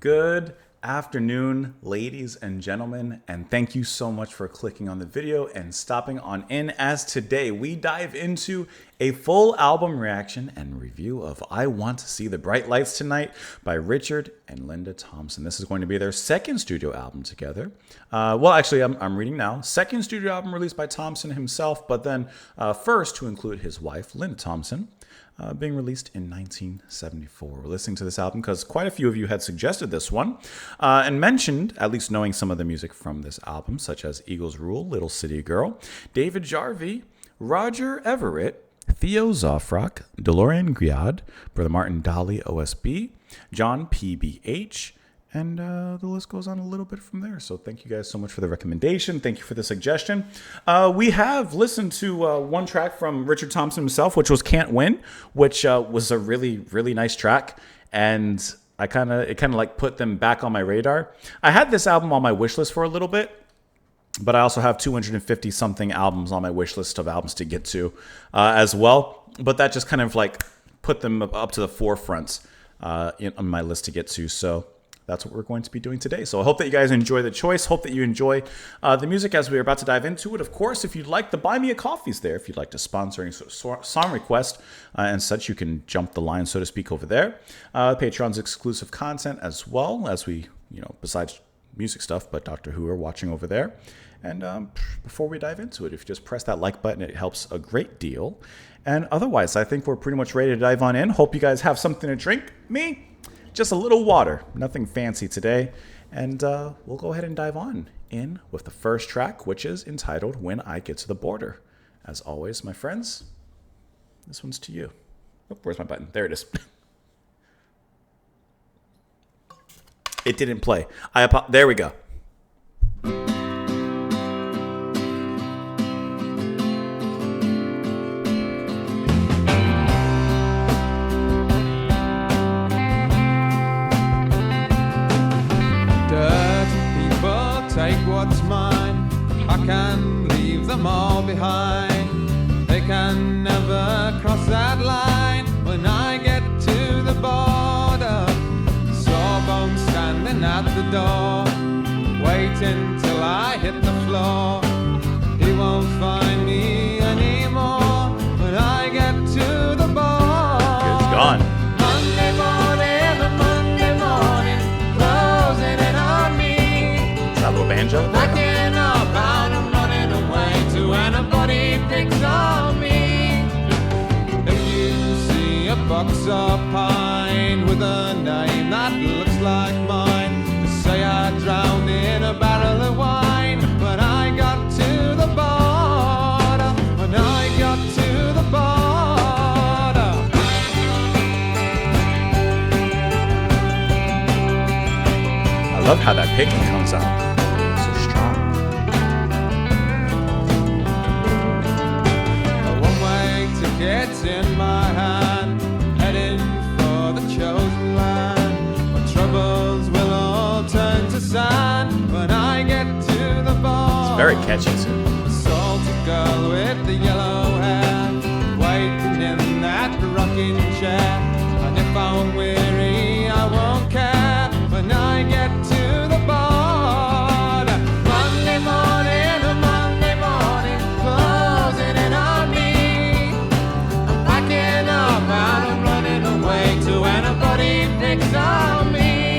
Good afternoon, ladies and gentlemen, and thank you so much for clicking on the video and stopping on in as today we dive into a full album reaction and review of I Want to See the Bright Lights Tonight by Richard and Linda Thompson. This is going to be their second studio album together. I'm reading now. Second studio album released by Thompson himself, but then first to include his wife, Linda Thompson. Being released in 1974. We're listening to this album because quite a few of you had suggested this one and mentioned at least knowing some of the music from this album, such as Eagles Rule, Little City Girl, David Jarvie, Roger Everett, Theo Zofrock, DeLorean Griad, Brother Martin Dolly OSB, John PBH, and the list goes on a little bit from there. So thank you guys so much for the recommendation. Thank you for the suggestion. We have listened to one track from Richard Thompson himself, which was Can't Win, which was a really, really nice track. And it kind of like put them back on my radar. I had this album on my wish list for a little bit, but I also have 250 something albums on my wish list of albums to get to as well. But that just kind of like put them up to the forefront on my list to get to. So that's what we're going to be doing today. So I hope that you guys enjoy the choice. Hope that you enjoy the music as we're about to dive into it. Of course, if you'd like to buy me a coffee's there, if you'd like to sponsor any song request and such, you can jump the line, so to speak, over there. Patreon's exclusive content as well as we, besides music stuff, but Doctor Who are watching over there. And before we dive into it, if you just press that like button, it helps a great deal. And otherwise, I think we're pretty much ready to dive on in. Hope you guys have something to drink. Me? Just a little water, nothing fancy today. And we'll go ahead and dive on in with the first track, which is entitled When I Get to the Border. As always, my friends, this one's to you. Oh, where's my button? There it is. It didn't play. There we go. Take what's mine, I can leave them all behind. They can never cross that line when I get to the border. Sawbones standing at the door, waiting till I hit the floor. He won't find me anymore when I get to the border. It's gone. Banjo. Backing up out and running away to anybody picks on me. If you see a box of pine with a name that looks like mine, just say I drowned in a barrel of wine when I got to the border. When I got to the border. I love how that picking comes out. It's in my hand, heading for the chosen land. My troubles will all turn to sand when I get to the bar. It's very catchy too. The salty girl with the yellow hair, waiting in that rocking chair. And if I'm weary, I won't care when I get to the border. Monday morning, a Monday morning, closing in on me. I'm running away to anybody picks on me.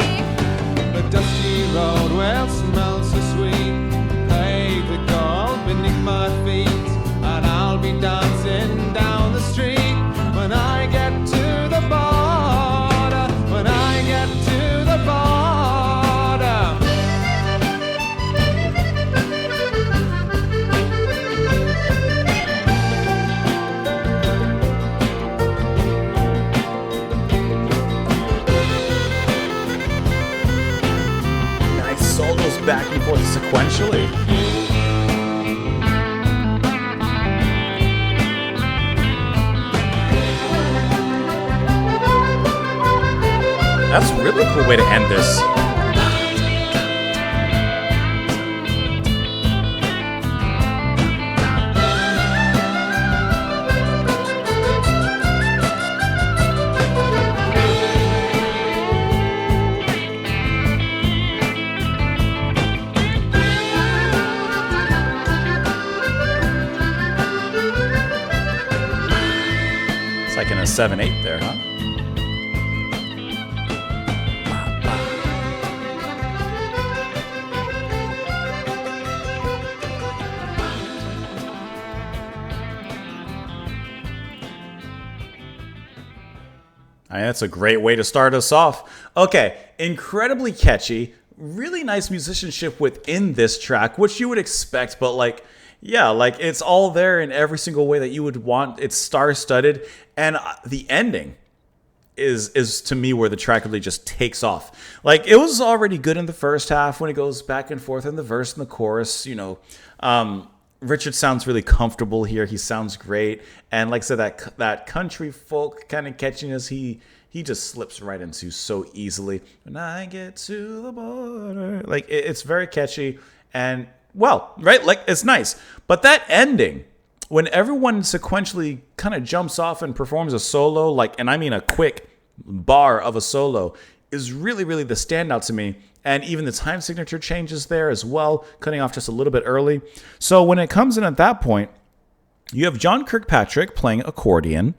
The dusty road will smell so sweet, paved with gold beneath my feet, and I'll be dancing down the street when I get to the border. When I get to the border. Solos back and forth sequentially. That's a really cool way to end this. 7/8 there, huh? That's a great way to start us off. Okay, incredibly catchy, really nice musicianship within this track, which you would expect, but like, yeah, like it's all there in every single way that you would want. It's star-studded, and the ending is to me where the track really just takes off. Like, it was already good in the first half when it goes back and forth in the verse and the chorus, you know. Richard sounds really comfortable here. He sounds great. And like I said, that country folk kind of catchiness, he just slips right into so easily. When I get to the border. Like, it's very catchy. And, well, right? Like, it's nice. But that ending, when everyone sequentially kind of jumps off and performs a solo, like, and I mean a quick bar of a solo, is really, really the standout to me. And even the time signature changes there as well, cutting off just a little bit early. So when it comes in at that point, you have John Kirkpatrick playing accordion,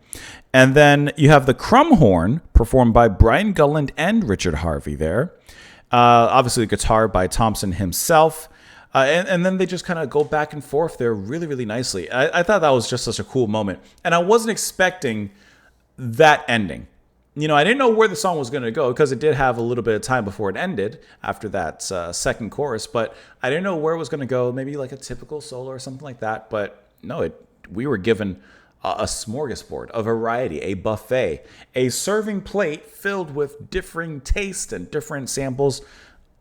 and then you have the crumb horn performed by Brian Gulland and Richard Harvey there. Obviously, the guitar by Thompson himself. And then they just kind of go back and forth there really, really nicely. I thought that was just such a cool moment. And I wasn't expecting that ending. You know, I didn't know where the song was going to go because it did have a little bit of time before it ended after that second chorus, but I didn't know where it was going to go. Maybe like a typical solo or something like that. But no, we were given a smorgasbord, a variety, a buffet, a serving plate filled with differing tastes and different samples,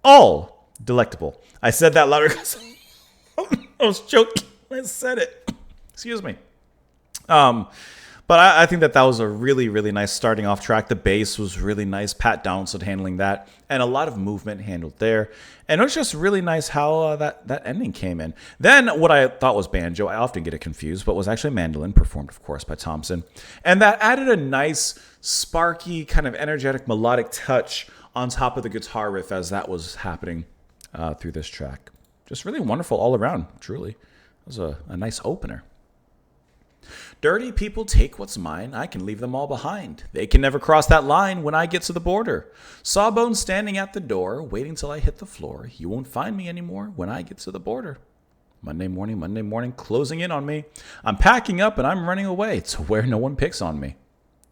all delectable. I said that louder because I was choking when I said it. Excuse me. But I think that was a really, really nice starting off track. The bass was really nice. Pat Donaldson handling that. And a lot of movement handled there. And it was just really nice how that ending came in. Then what I thought was banjo, I often get it confused, but was actually mandolin, performed, of course, by Thompson. And that added a nice, sparky, kind of energetic, melodic touch on top of the guitar riff as that was happening through this track. Just really wonderful all around, truly. It was a nice opener. Dirty people take what's mine, I can leave them all behind. They can never cross that line when I get to the border. Sawbones standing at the door, waiting till I hit the floor. You won't find me anymore when I get to the border. Monday morning, closing in on me. I'm packing up and I'm running away to where no one picks on me.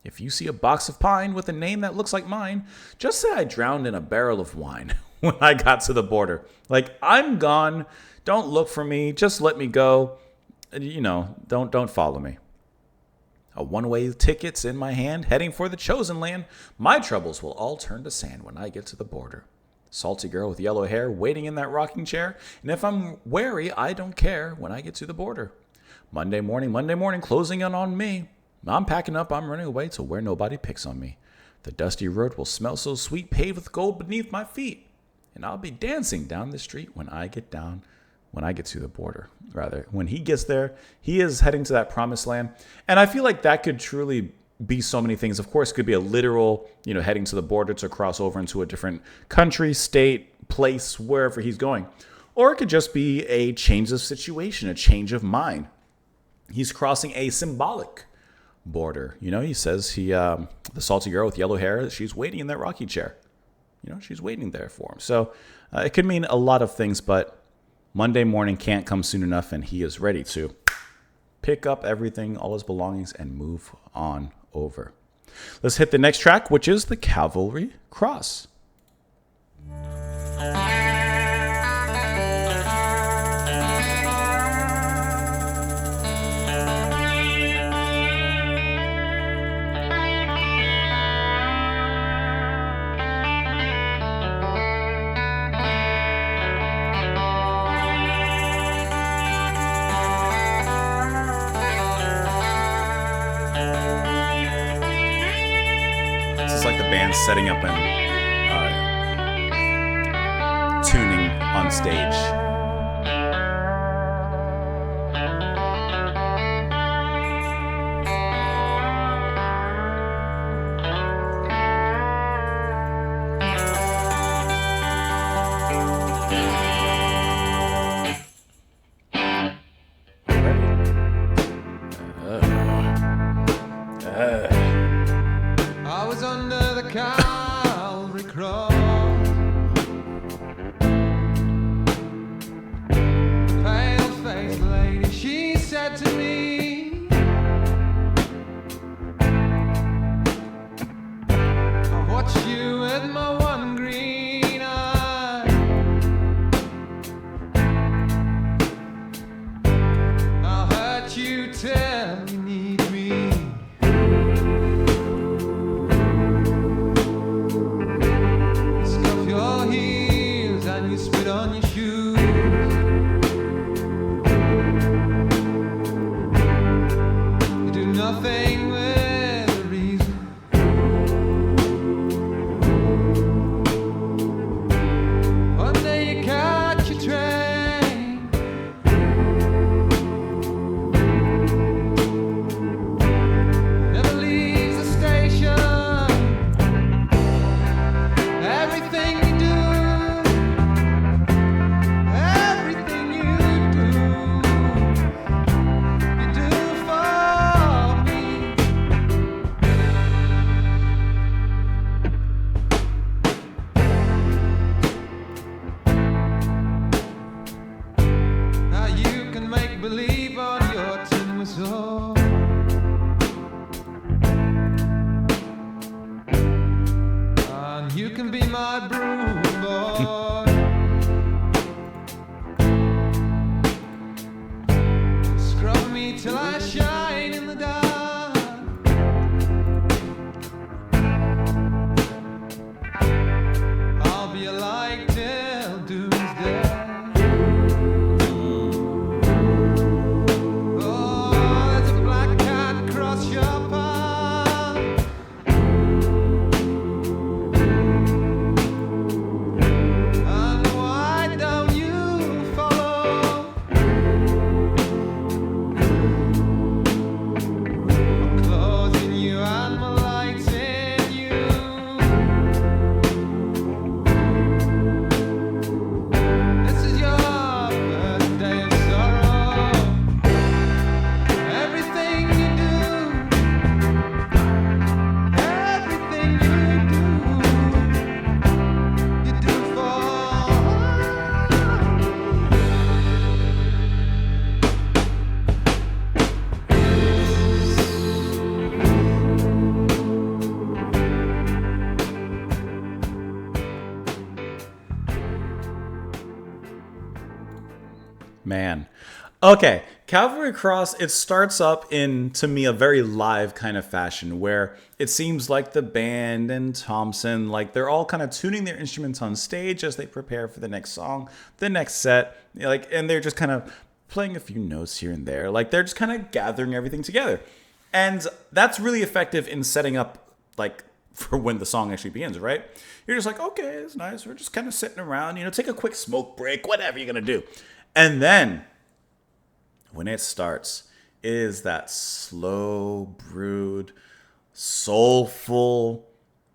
If you see a box of pine with a name that looks like mine, just say I drowned in a barrel of wine when I got to the border. Like, I'm gone. Don't look for me. Just let me go. You know, don't follow me. A one-way ticket's in my hand, heading for the chosen land. My troubles will all turn to sand when I get to the border. Salty girl with yellow hair waiting in that rocking chair. And if I'm wary, I don't care when I get to the border. Monday morning, closing in on me. I'm packing up, I'm running away to where nobody picks on me. The dusty road will smell so sweet, paved with gold beneath my feet. And I'll be dancing down the street when I get to the border, rather. When he gets there, he is heading to that promised land. And I feel like that could truly be so many things. Of course, it could be a literal, heading to the border to cross over into a different country, state, place, wherever he's going. Or it could just be a change of situation, a change of mind. He's crossing a symbolic border. He says the salty girl with yellow hair, she's waiting in that rocking chair. She's waiting there for him. So it could mean a lot of things, but Monday morning can't come soon enough, and he is ready to pick up everything, all his belongings, and move on over. Let's hit the next track, which is the Cavalry Cross. Setting up and tuning on stage. said to me, I watched you with my one green eye. I'll hurt you till you need me. Scuff your heels and you spit on your shoes. You do nothing with a reason. One day you catch your train. Never leaves the station. Everything you do, everything you do for me. Now you can make believe on your tin whistle. And you can be my broom boy. Scrub me till I shine in the dark. I'll be a light till doomsday. Oh, there's a black cat across your path. And why don't you follow? I'm closing you and my lights in you. This is your first day of sorrow. Everything you do, everything you do for Man. Okay, Cavalry Cross, it starts up in, to me, a very live kind of fashion where it seems like the band and Thompson, like they're all kind of tuning their instruments on stage as they prepare for the next song, the next set, like, and they're just kind of playing a few notes here and there. Like they're just kind of gathering everything together. And that's really effective in setting up, like, for when the song actually begins, right? You're just like, okay, it's nice. We're just kind of sitting around, take a quick smoke break, whatever you're going to do. And then when it starts, it is that slow, brewed, soulful,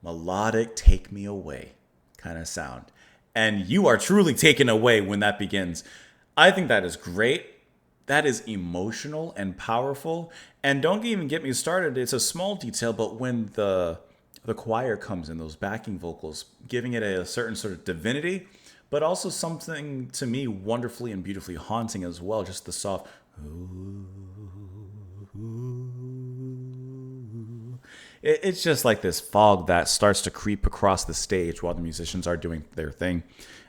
melodic, take me away kind of sound. And you are truly taken away when that begins. I think that is great. That is emotional and powerful. And don't even get me started. It's a small detail, but when the choir comes in, those backing vocals, giving it a certain sort of divinity, but also something to me wonderfully and beautifully haunting as well. Just the soft. It's just like this fog that starts to creep across the stage while the musicians are doing their thing.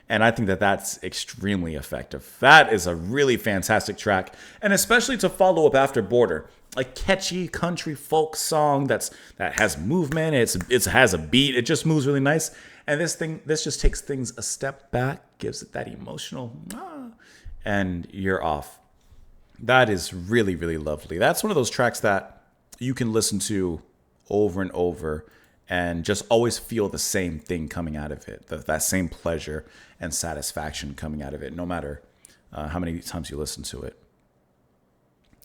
And I think that that's extremely effective. That is a really fantastic track. And especially to follow up after Border. A catchy country folk song that has movement. It has a beat. It just moves really nice. And this just takes things a step back, gives it that emotional, and you're off. That is really, really lovely. That's one of those tracks that you can listen to over and over and just always feel the same thing coming out of it, that same pleasure and satisfaction coming out of it, no matter how many times you listen to it.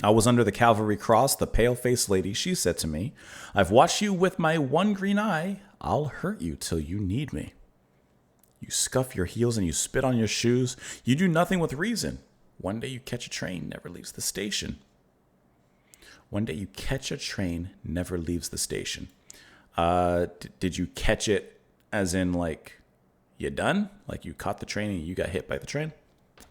I was under the Cavalry Cross, the pale-faced lady, she said to me, I've watched you with my one green eye, I'll hurt you till you need me. You scuff your heels and you spit on your shoes, you do nothing with reason. One day you catch a train, never leaves the station. One day you catch a train, never leaves the station. Did you catch it as in like, you done? Like you caught the train and you got hit by the train?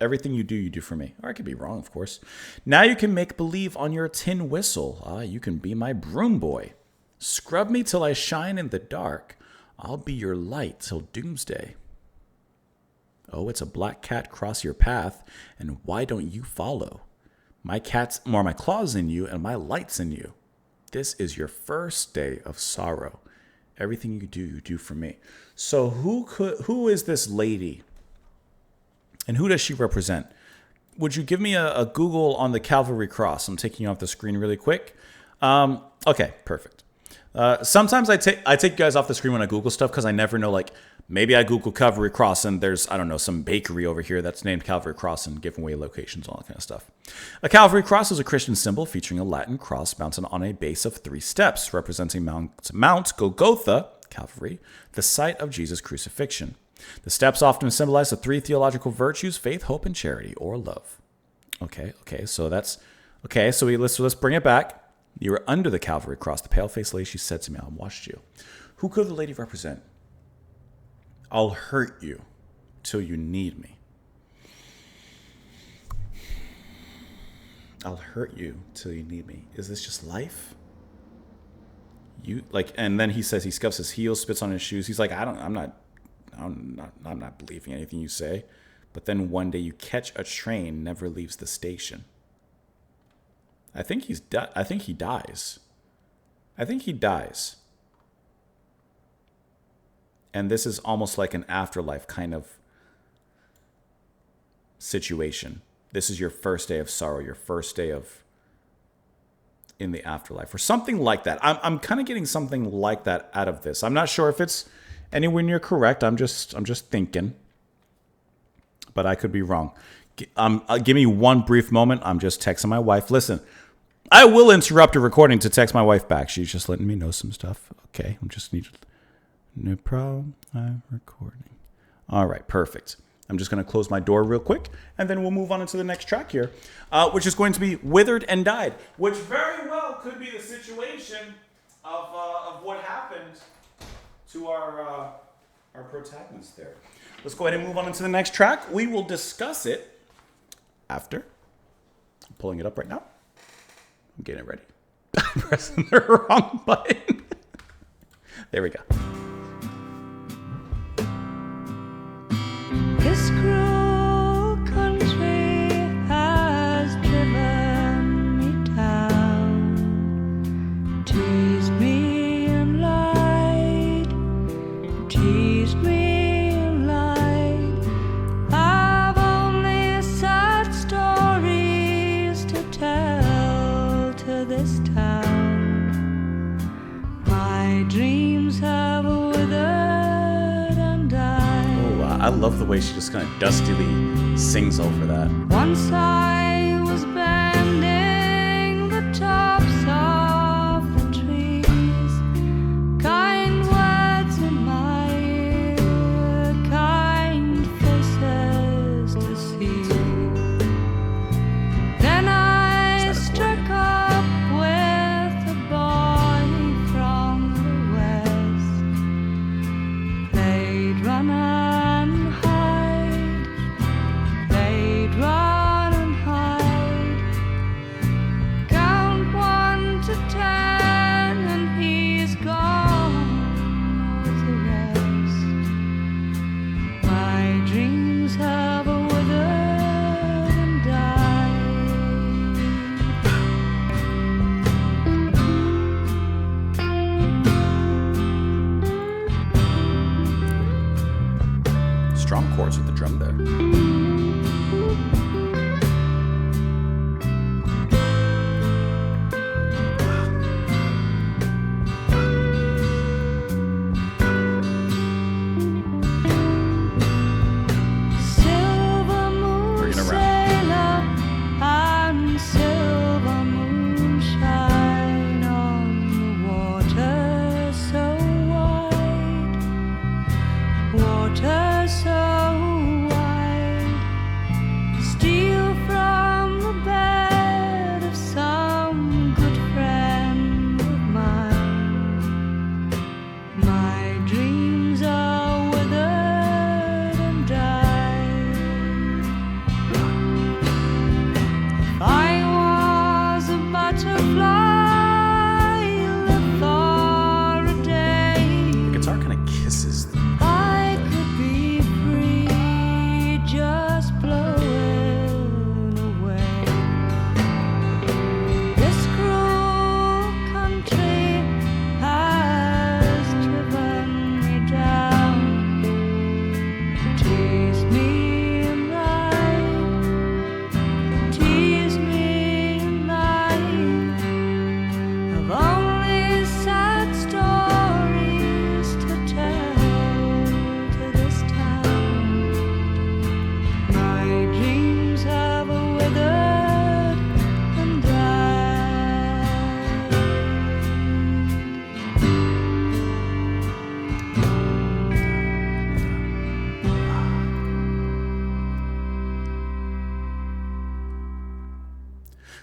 Everything you do for me. Or I could be wrong, of course. Now you can make believe on your tin whistle. You can be my broom boy. Scrub me till I shine in the dark. I'll be your light till doomsday. Oh, it's a black cat cross your path, and why don't you follow? My claws in you, and my light's in you. This is your first day of sorrow. Everything you do for me. So who is this lady? And who does she represent? Would you give me a Google on the Calvary cross? I'm taking you off the screen really quick. Okay, perfect. Sometimes I take you guys off the screen when I Google stuff because I never know, like, maybe I Google Calvary Cross and there's, I don't know, some bakery over here that's named Calvary Cross and giving away locations, all that kind of stuff. A Calvary Cross is a Christian symbol featuring a Latin cross mounted on a base of 3 steps, representing Mount Golgotha, Calvary, the site of Jesus' crucifixion. The steps often symbolize the 3 theological virtues: faith, hope, and charity, or love. Okay, so let's bring it back. You were under the Calvary cross. The pale-faced lady, she said to me, I watched you. Who could the lady represent? I'll hurt you till you need me. I'll hurt you till you need me. Is this just life? And then he says he scuffs his heels, spits on his shoes. He's like, I'm not believing anything you say. But then one day you catch a train, never leaves the station. I think he dies. I think he dies. And this is almost like an afterlife kind of situation. This is your first day of sorrow, your first day of in the afterlife, or something like that. I'm kind of getting something like that out of this. I'm not sure if it's anywhere near correct. I'm just thinking, but I could be wrong. Give me one brief moment. I'm just texting my wife. Listen, I will interrupt a recording to text my wife back. She's just letting me know some stuff. Okay, no problem. I'm recording. All right, perfect. I'm just going to close my door real quick, and then we'll move on into the next track here, which is going to be Withered and Died, which very well could be the situation of what happened to our protagonist there. Let's go ahead and move on into the next track. We will discuss it after. I'm pulling it up right now. I'm getting it ready. I'm pressing the wrong button. There we go. This cruel country has driven me down, teased me and lied, teased me and lied. I've only sad stories to tell to this town. My dreams have withered. I love the way she just kind of dustily sings over that. Once I was bending the tops of the trees, kind words in my ear, kind faces to see. Then I struck up with a boy from the west, played runner. Strong chords with the drum there.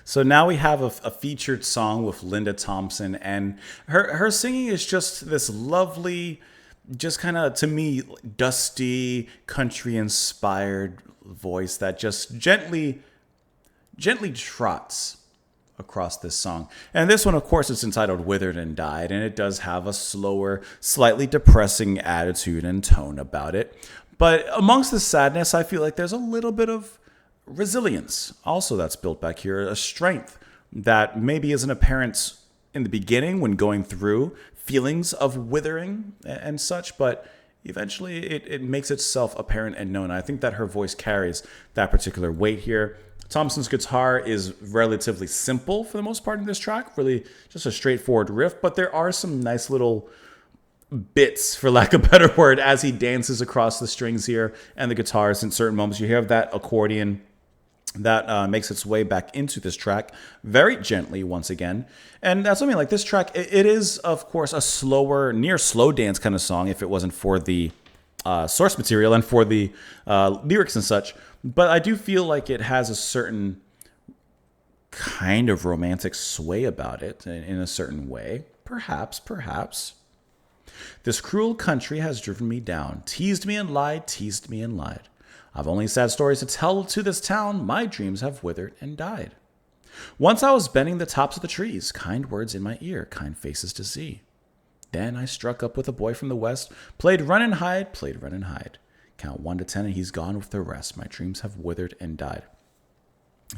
So now we have a featured song with Linda Thompson, and her singing is just this lovely, just kind of, to me, dusty, country-inspired voice that just gently trots across this song. And this one, of course, is entitled Withered and Died, and it does have a slower, slightly depressing attitude and tone about it. But amongst the sadness, I feel like there's a little bit of resilience also that's built back here, a strength that maybe isn't apparent in the beginning when going through feelings of withering and such, but eventually it makes itself apparent and known. I think that her voice carries that particular weight here. Thompson's guitar is relatively simple for the most part in this track, really just a straightforward riff, but there are some nice little bits, for lack of a better word, as he dances across the strings here and the guitars in certain moments. You have that accordion that makes its way back into this track very gently once again. And that's something like this track, it is, of course, a slower, near slow dance kind of song if it wasn't for the source material and for the lyrics and such. But I do feel like it has a certain kind of romantic sway about it in a certain way. Perhaps. This cruel country has driven me down, teased me and lied, teased me and lied. I've only sad stories to tell to this town, my dreams have withered and died. Once I was bending the tops of the trees, kind words in my ear, kind faces to see. Then I struck up with a boy from the west, played run and hide, Count 1 to 10 and he's gone with the rest, my dreams have withered and died.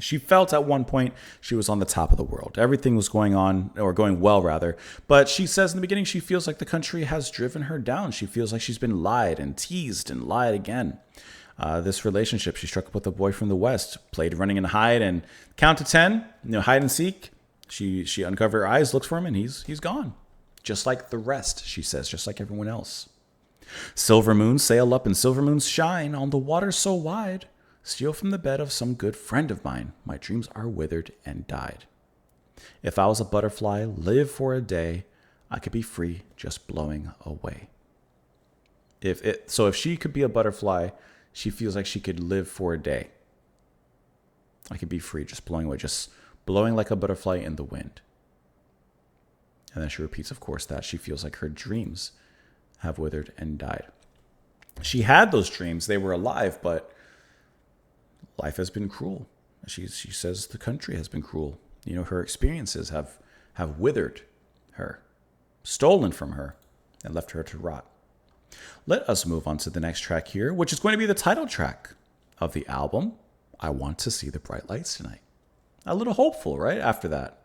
She felt at one point she was on the top of the world. Everything was going on, or going well rather. But she says in the beginning she feels like the country has driven her down. She feels like she's been lied and teased and lied again. This relationship, she struck up with a boy from the west, played running and hide, and count to 10, hide and seek. She uncovered her eyes, looks for him, and he's gone. Just like the rest, she says, just like everyone else. Silver moons sail up and silver moons shine on the water so wide. Steal from the bed of some good friend of mine. My dreams are withered and died. If I was a butterfly, live for a day, I could be free, just blowing away. If she could be a butterfly, she feels like she could live for a day. I could be free, just blowing away, just blowing like a butterfly in the wind. And then she repeats, of course, that she feels like her dreams have withered and died. She had those dreams, they were alive, but life has been cruel. She says the country has been cruel. Her experiences have withered her, stolen from her, and left her to rot. Let us move on to the next track here, which is going to be the title track of the album, I Want to See the Bright Lights Tonight. A little hopeful, right, after that.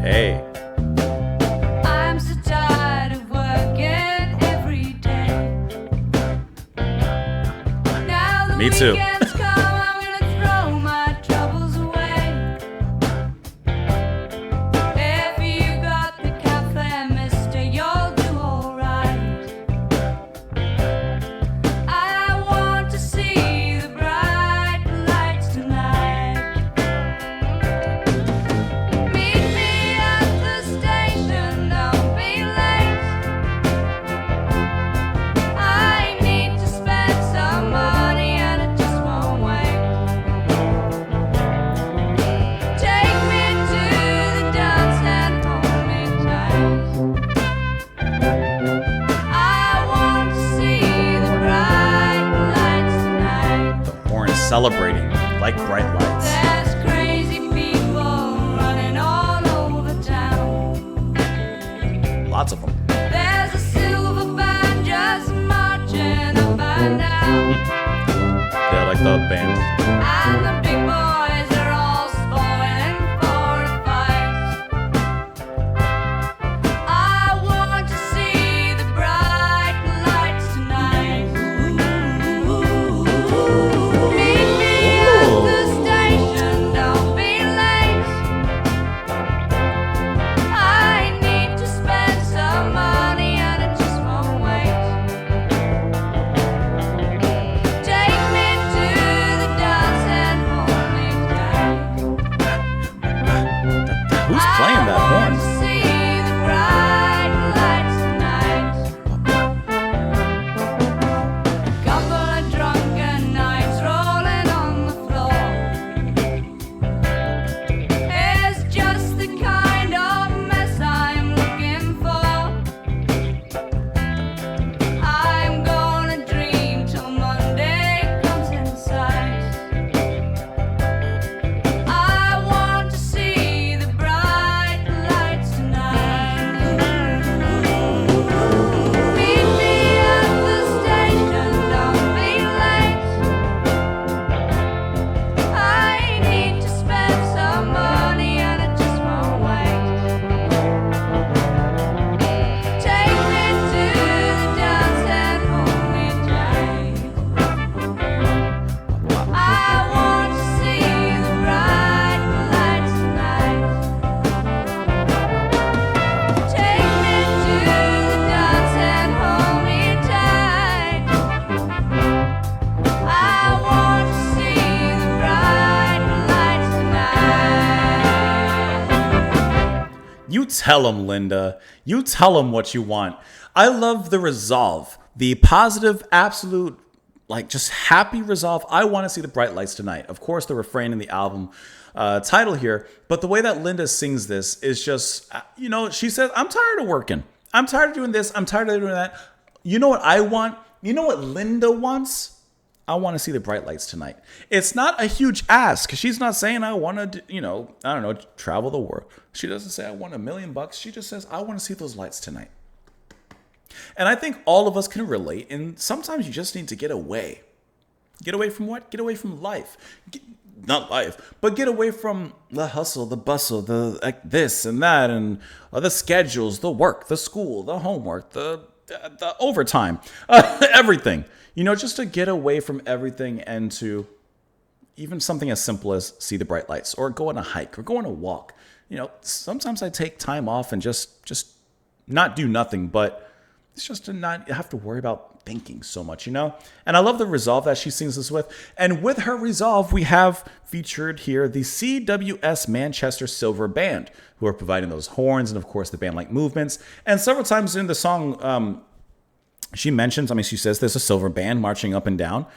Hey. I'm so tired of working every day. Now the Me too. weekends come, I'm gonna throw my troubles away. If you got the cafe, mister, you'll do alright. I want to see the bright lights tonight. Meet me at the station, don't be late. I need to spend some money and it just won't wait. Take me to the dance and hold me tight. I want to see the bright lights tonight. The horn is celebrating like bright lights. There's crazy people running all over town. Lots of them. There's a silver band just marching up and down. They're like the band. And the big boys are all spoiling for a fight. I want to see the bright lights tonight. Meet me at the station, don't be late. I need to spend some money and it just won't wait. Take me to the dance and tell him, Linda. You tell him what you want. I love the resolve, the positive, absolute, like just happy resolve. I want to see the bright lights tonight. Of course, the refrain in the album title here, but the way that Linda sings this is just, she says, I'm tired of working. I'm tired of doing this. I'm tired of doing that. You know what I want? You know what Linda wants? I want to see the bright lights tonight. It's not a huge ask. She's not saying I want to, travel the world. She doesn't say I want $1 million. She just says I want to see those lights tonight. And I think all of us can relate. And sometimes you just need to get away. Get away from what? Get away from life. Not life, but get away from the hustle, the bustle, the this and that, and the schedules, the work, the school, the homework, the overtime, everything. Just to get away from everything and to even something as simple as see the bright lights or go on a hike or go on a walk. Sometimes I take time off and just not do nothing, but it's just to not have to worry about thinking so much, And I love the resolve that she sings this with. And with her resolve, we have featured here the CWS Manchester Silver Band, who are providing those horns and, of course, the band-like movements. And several times in the song, she says there's a silver band marching up and down.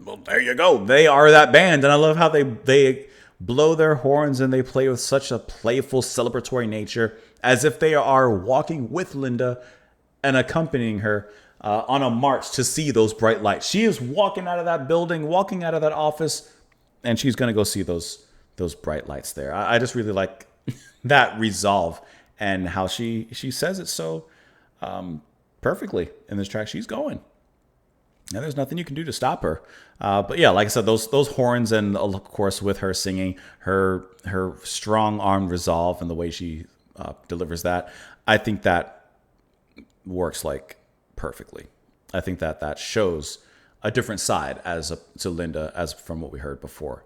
Well, there you go. They are that band. And I love how they blow their horns and they play with such a playful, celebratory nature, as if they are walking with Linda and accompanying her on a march to see those bright lights. She is walking out of that building, walking out of that office, and she's going to go see those bright lights there. I just really like that resolve and how she says it so perfectly in this track. She's going, and there's nothing you can do to stop her. But yeah, like I said, those horns, and of course with her singing, her strong arm resolve and the way she delivers that, I think that works like perfectly. I think that shows a different side to Linda as from what we heard before.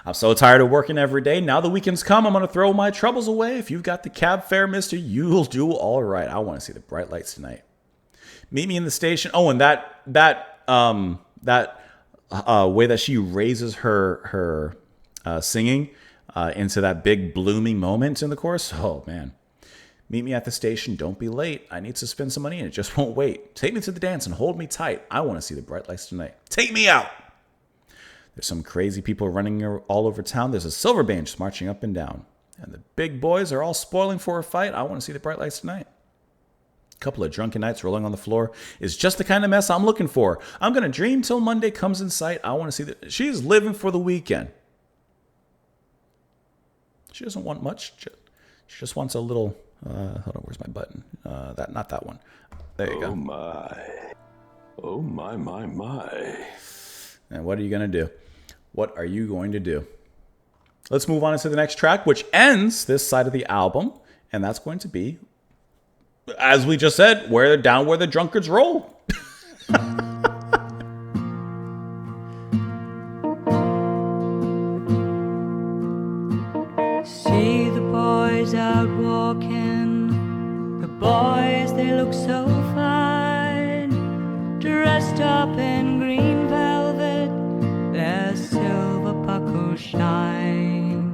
I'm so tired of working every day. Now the weekend's come, I'm going to throw my troubles away. If you've got the cab fare, mister, you'll do all right. I want to see the bright lights tonight. Meet me in the station. Oh, and that way that she raises her singing into that big blooming moment in the chorus. Oh, man. Meet me at the station. Don't be late. I need to spend some money and it just won't wait. Take me to the dance and hold me tight. I want to see the bright lights tonight. Take me out. There's some crazy people running all over town. There's a silver band just marching up and down. And the big boys are all spoiling for a fight. I want to see the bright lights tonight. A couple of drunken nights rolling on the floor is just the kind of mess I'm looking for. I'm going to dream till Monday comes in sight. I want to see that. She's living for the weekend. She doesn't want much. She just wants a little... hold on, where's my button? Not that one. There you go. Oh my. And what are you going to do? What are you going to do? Let's move on to the next track, which ends this side of the album. And that's going to be, as we just said, where the drunkards roll. See the boys out walking. The boys, they look so fine, dressed up in green velvet, their silver buckles shine.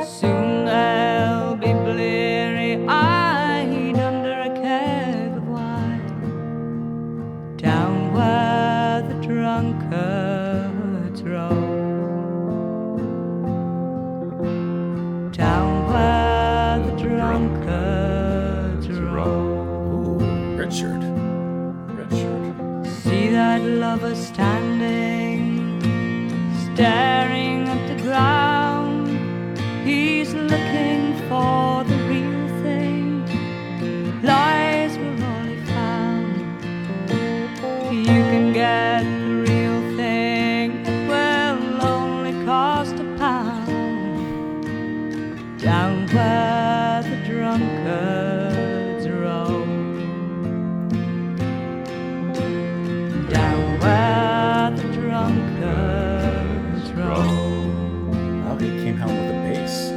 Soon they'll be bleary-eyed under a keg of wine, down where the drunkards roll. Down where the drunkards roll. Ooh, red shirt. See that lover standing, staring at the ground. He's looking for the real thing. Lies were all he found. You can get the real thing. It will only cost £1. Down where the drunkards roll. Down where the drunkards roll. Oh, he came out with a bass.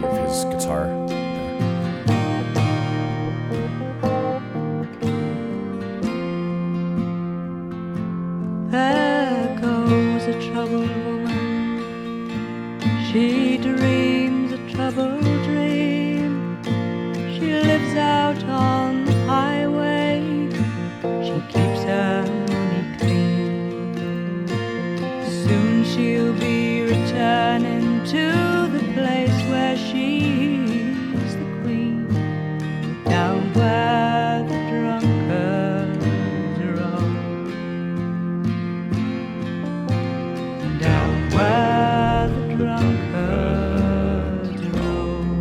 of his guitar. There goes a troubled woman. She dreams a troubled dream. She lives out on the highway. She keeps her money clean. Soon she'll be returning to the place where she's the queen. Down where the drunkards roam. Down where the drunkards roam.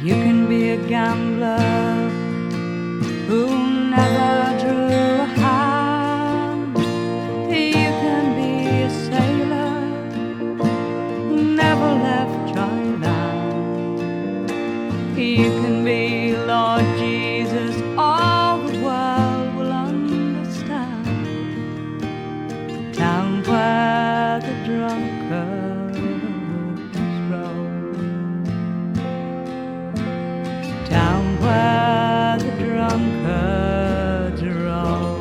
You can be a gambler who never drew a hand. You can be a sailor who never left dry land. You can be Lord Jesus, all the world will understand. Down where the drunkards roam. Down where the drunkards roam.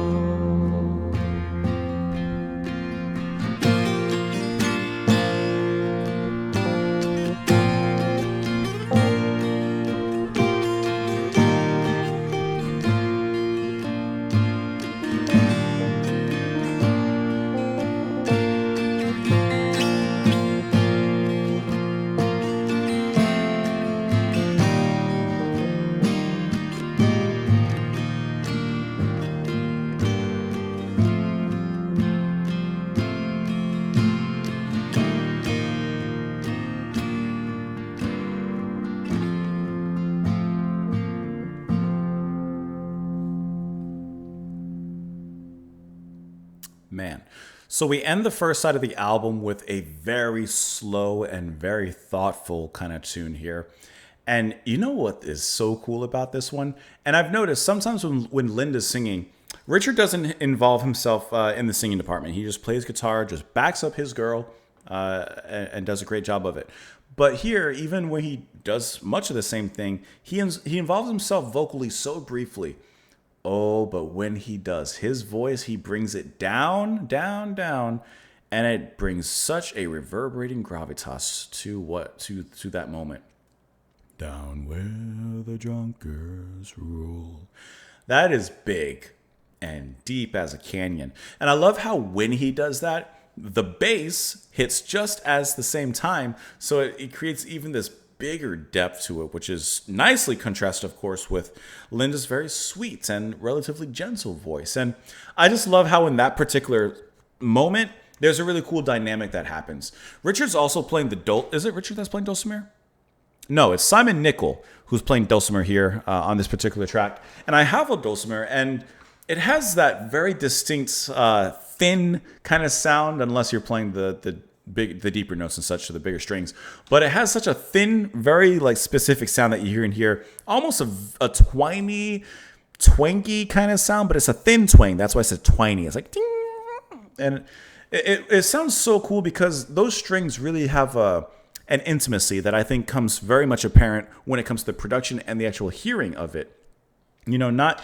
Man. So we end the first side of the album with a very slow and very thoughtful kind of tune here. And you know what is so cool about this one? And I've noticed sometimes when Linda's singing, Richard doesn't involve himself in the singing department. He just plays guitar, just backs up his girl, and does a great job of it. But here, even when he does much of the same thing, he involves himself vocally so briefly. Oh, but when he does, his voice, he brings it down, down, down, and it brings such a reverberating gravitas to that moment. Down where the drunkards rule. That is big and deep as a canyon. And I love how when he does that, the bass hits just as the same time, so it creates even this bigger depth to it, which is nicely contrasted, of course, with Linda's very sweet and relatively gentle voice. And I just love how in that particular moment, there's a really cool dynamic that happens. Richard's also playing is it Richard that's playing dulcimer? No, it's Simon Nickel who's playing dulcimer here on this particular track. And I have a dulcimer, and it has that very distinct, thin kind of sound, unless you're playing the deeper notes and such, to the bigger strings. But it has such a thin, very like specific sound that you hear in here, almost a twangy kind of sound, but it's a thin twang. That's why I said twiny. It's like ding, and it sounds so cool because those strings really have an intimacy that I think comes very much apparent when it comes to the production and the actual hearing of it. You know, not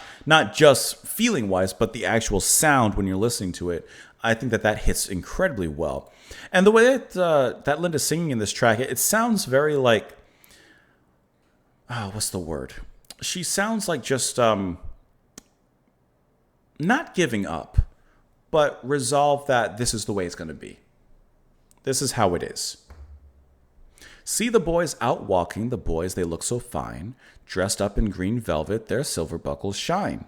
just feeling wise, but the actual sound when you're listening to it. I think that hits incredibly well. And the way that Linda's singing in this track, it sounds very like, what's the word? She sounds like just not giving up, but resolve that this is the way it's going to be. This is how it is. See the boys out walking, the boys, they look so fine. Dressed up in green velvet, their silver buckles shine.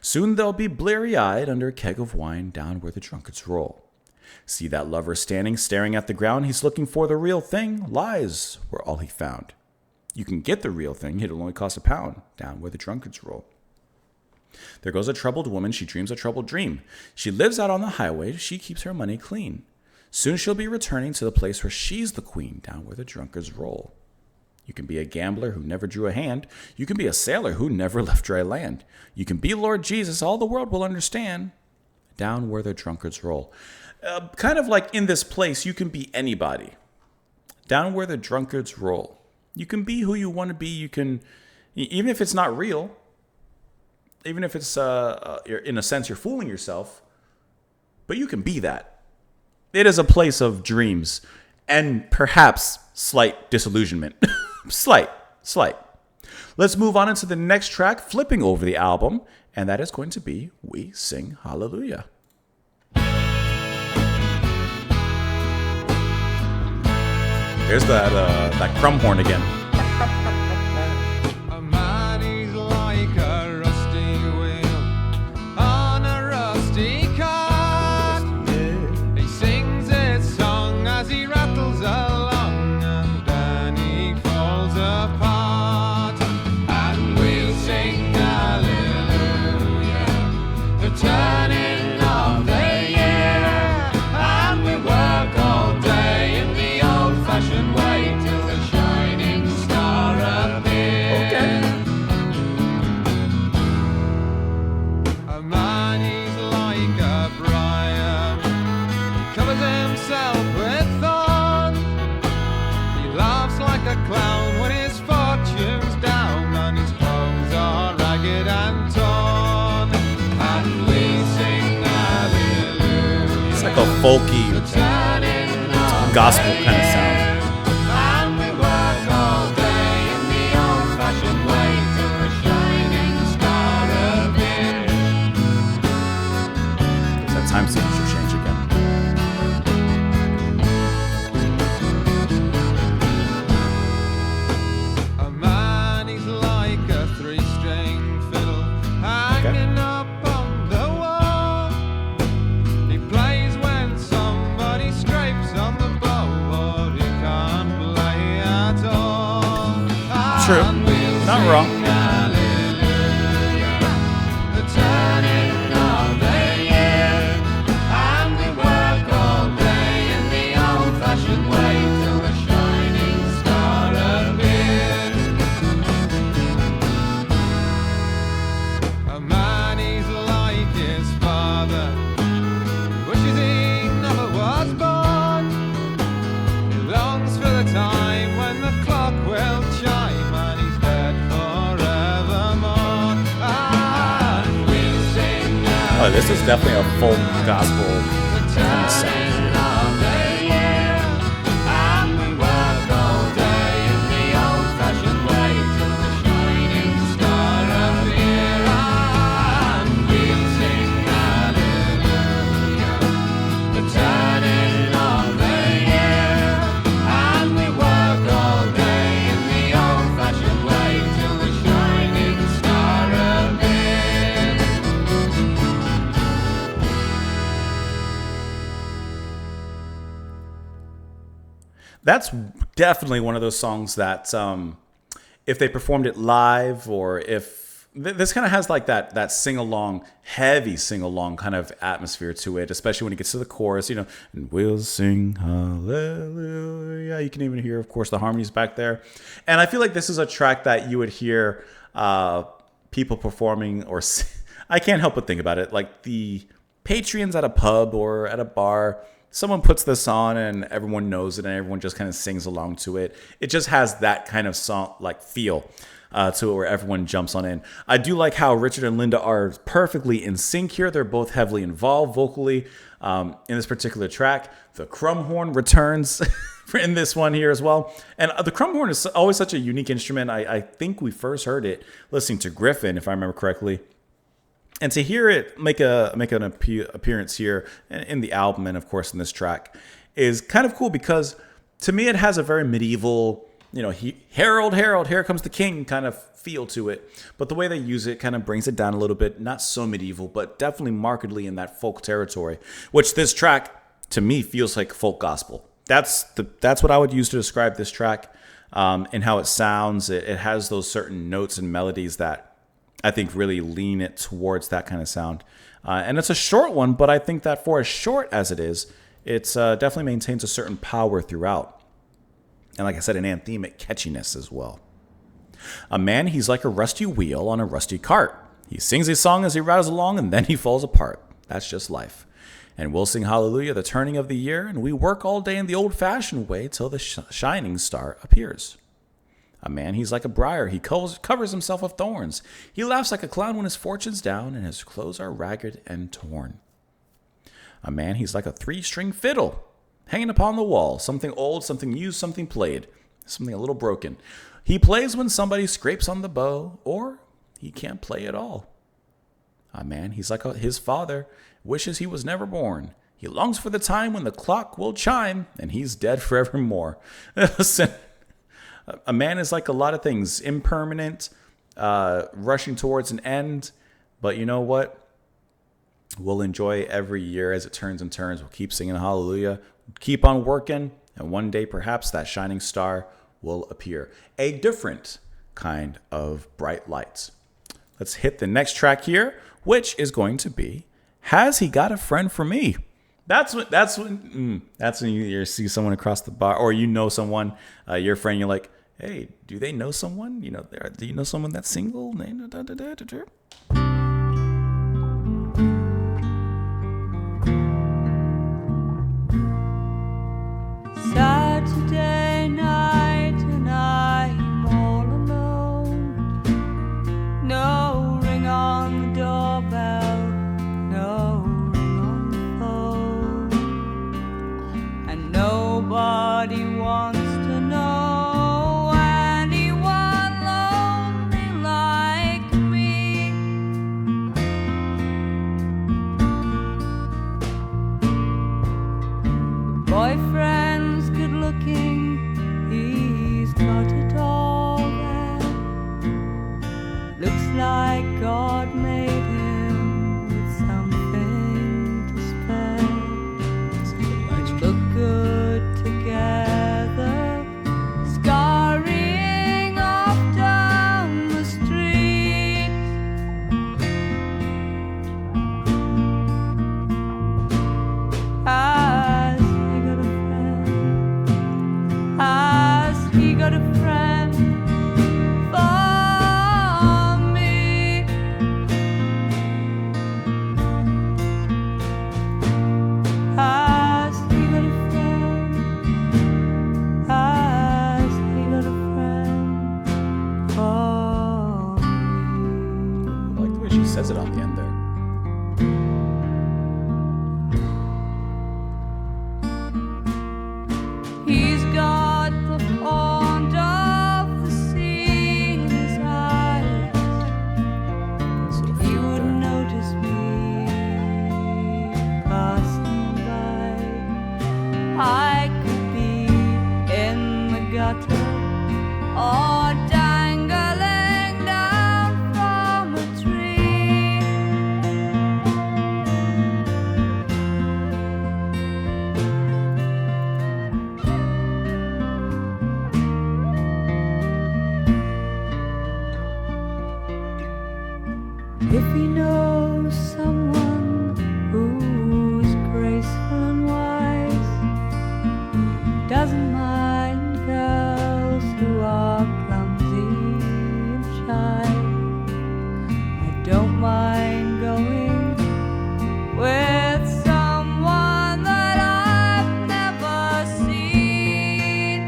Soon they'll be bleary-eyed under a keg of wine down where the drunkards roll. See that lover standing, staring at the ground. He's looking for the real thing. Lies were all he found. You can get the real thing. It'll only cost £1 down where the drunkards roll. There goes a troubled woman. She dreams a troubled dream. She lives out on the highway. She keeps her money clean. Soon she'll be returning to the place where she's the queen, down where the drunkards roll. You can be a gambler who never drew a hand. You can be a sailor who never left dry land. You can be Lord Jesus. All the world will understand. Down where the drunkards roll. Kind of like in this place, you can be anybody. down where the drunkards roll. You can be who you want to be. You can, even if it's not real, even if it's, in a sense, you're fooling yourself, but you can be that. It is a place of dreams and perhaps slight disillusionment. Slight. Let's move on into the next track, flipping over the album, and that is going to be We Sing Hallelujah. There's that crumb horn again. A man is like a rusty wheel on a rusty cart. He sings his song as he rattles along, and then he falls apart. And we'll sing hallelujah, the turning of the year, and we work all day in the old-fashioned way till the shining star appears. A man is like a briar, he covers himself with thorns. He laughs like a clown when his fortune's down, and his clothes are ragged and torn. And we sing hallelujah. It's like a folky gospel kind of sound. And we work all day in the old-fashioned way till the shining star appears. That time signature change again. A man is like a three-string fiddle hanging up on the wall. He plays when somebody scrapes on the bow, or he can't play at all. True. And we'll Not sing wrong. hallelujah, the turning of the year, and we work all day in the old-fashioned way till the shining star appears. A man is like his father, wishes he never was born. He longs for the time when the clock will chime and he's dead forevermore. And we'll sing Oh, this is definitely a folk gospel the kind of sound. turning of the year, and we work all day in the old-fashioned way till the shining star appear. And we'll sing hallelujah, the turning of the year, and we work all day in the old-fashioned way till the shining star appears. That's definitely one of those songs that if they performed it live, or if this kind of has like that sing-along, heavy sing-along kind of atmosphere to it, especially when it gets to the chorus, and we'll sing hallelujah. You can even hear, of course, the harmonies back there. And I feel like this is a track that you would hear people performing, or I can't help but think about it, like the patrons at a pub or at a bar. Someone puts this on and everyone knows it and everyone just kind of sings along to it. It just has that kind of song, like feel to it, where everyone jumps on in. I do like how Richard and Linda are perfectly in sync here. They're both heavily involved vocally in this particular track. The crumb horn returns in this one here as well. And the crumb horn is always such a unique instrument. I think we first heard it listening to Griffin, if I remember correctly. And to hear it make an appearance here in the album, and of course in this track, is kind of cool, because to me it has a very medieval, Herald, Herald, here comes the king kind of feel to it. But the way they use it kind of brings it down a little bit. Not so medieval, but definitely markedly in that folk territory, which this track to me feels like folk gospel. That's what I would use to describe this track, and how it sounds. It has those certain notes and melodies that I think really lean it towards that kind of sound. And it's a short one, but I think that for as short as it is, it's definitely maintains a certain power throughout. And like I said, an anthemic catchiness as well. A man, he's like a rusty wheel on a rusty cart. He sings his song as he rattles along, and then he falls apart. That's just life. And we'll sing hallelujah the turning of the year, and we work all day in the old-fashioned way till the shining star appears. A man, he's like a briar. He covers himself with thorns. He laughs like a clown when his fortune's down and his clothes are ragged and torn. A man, he's like a three-string fiddle hanging upon the wall. Something old, something used, something played, something a little broken. He plays when somebody scrapes on the bow, or he can't play at all. A man, he's like his father, wishes he was never born. He longs for the time when the clock will chime and he's dead forevermore. Listen, a man is like a lot of things, impermanent, rushing towards an end. But you know what? We'll enjoy every year as it turns and turns. We'll keep singing hallelujah, keep on working, and one day perhaps that shining star will appear. A different kind of bright lights. Let's hit the next track here, which is going to be Has He Got a Friend for Me? That's when you see someone across the bar, or you know someone, your friend, you're like, hey, do they know someone? You know, do you know someone that's single? Saturday night and I'm all alone. No ring on the doorbell, no ring on the phone, and nobody wants to know anyone lonely like me. Boyfriend's good looking, he's got it all there. Looks like God made him with something to spare. Let's look good together, scurrying off down the street. Has he got a friend? Has he got a friend for me? Has he got a friend? Has he got a friend for me? I like the way she says it on the end there. He's got the pond of the sea in his eyes. He would notice me passing by. I could be in the gutter or dangling down from a tree. If he knows someone who's graceful and wise, doesn't mind girls who are clumsy and shy, I don't mind going with someone that I've never seen.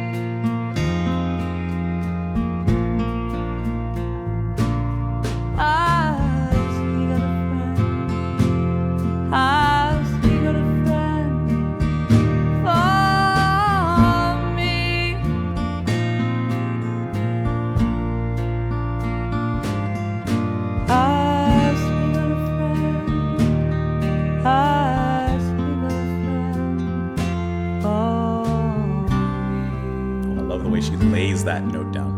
Has he got a friend? Has he got a friend for me? Has he got a friend? Has he got a friend for me? I love the way she lays that note down.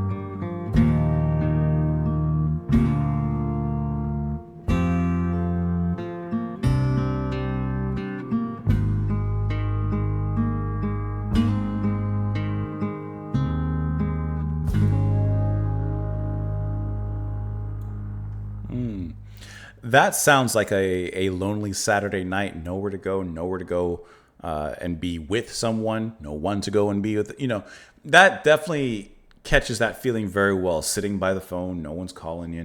That sounds like a lonely Saturday night, nowhere to go, and be with someone, no one to go and be with. You know, that definitely catches that feeling very well. Sitting by the phone, no one's calling you,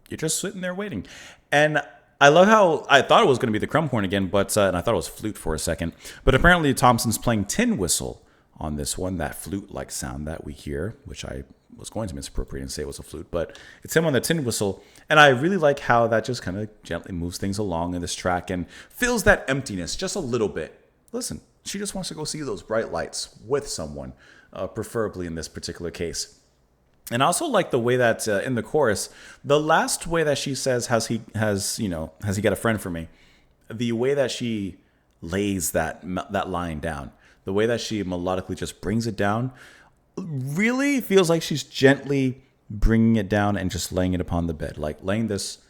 you're just sitting there waiting. And I love how I thought it was going to be the crumb horn again, but and I thought it was flute for a second. But apparently Thompson's playing tin whistle on this one, that flute-like sound that we hear, which I was going to misappropriate and say it was a flute, but it's him on the tin whistle. And I really like how that just kind of gently moves things along in this track and fills that emptiness just a little bit. Listen, she just wants to go see those bright lights with someone, preferably in this particular case. And I also like the way that in the chorus, the last way that she says, has he got a friend for me? The way that she lays that line down, the way that she melodically just brings it down, really feels like she's gently bringing it down and just laying it upon the bed, like laying this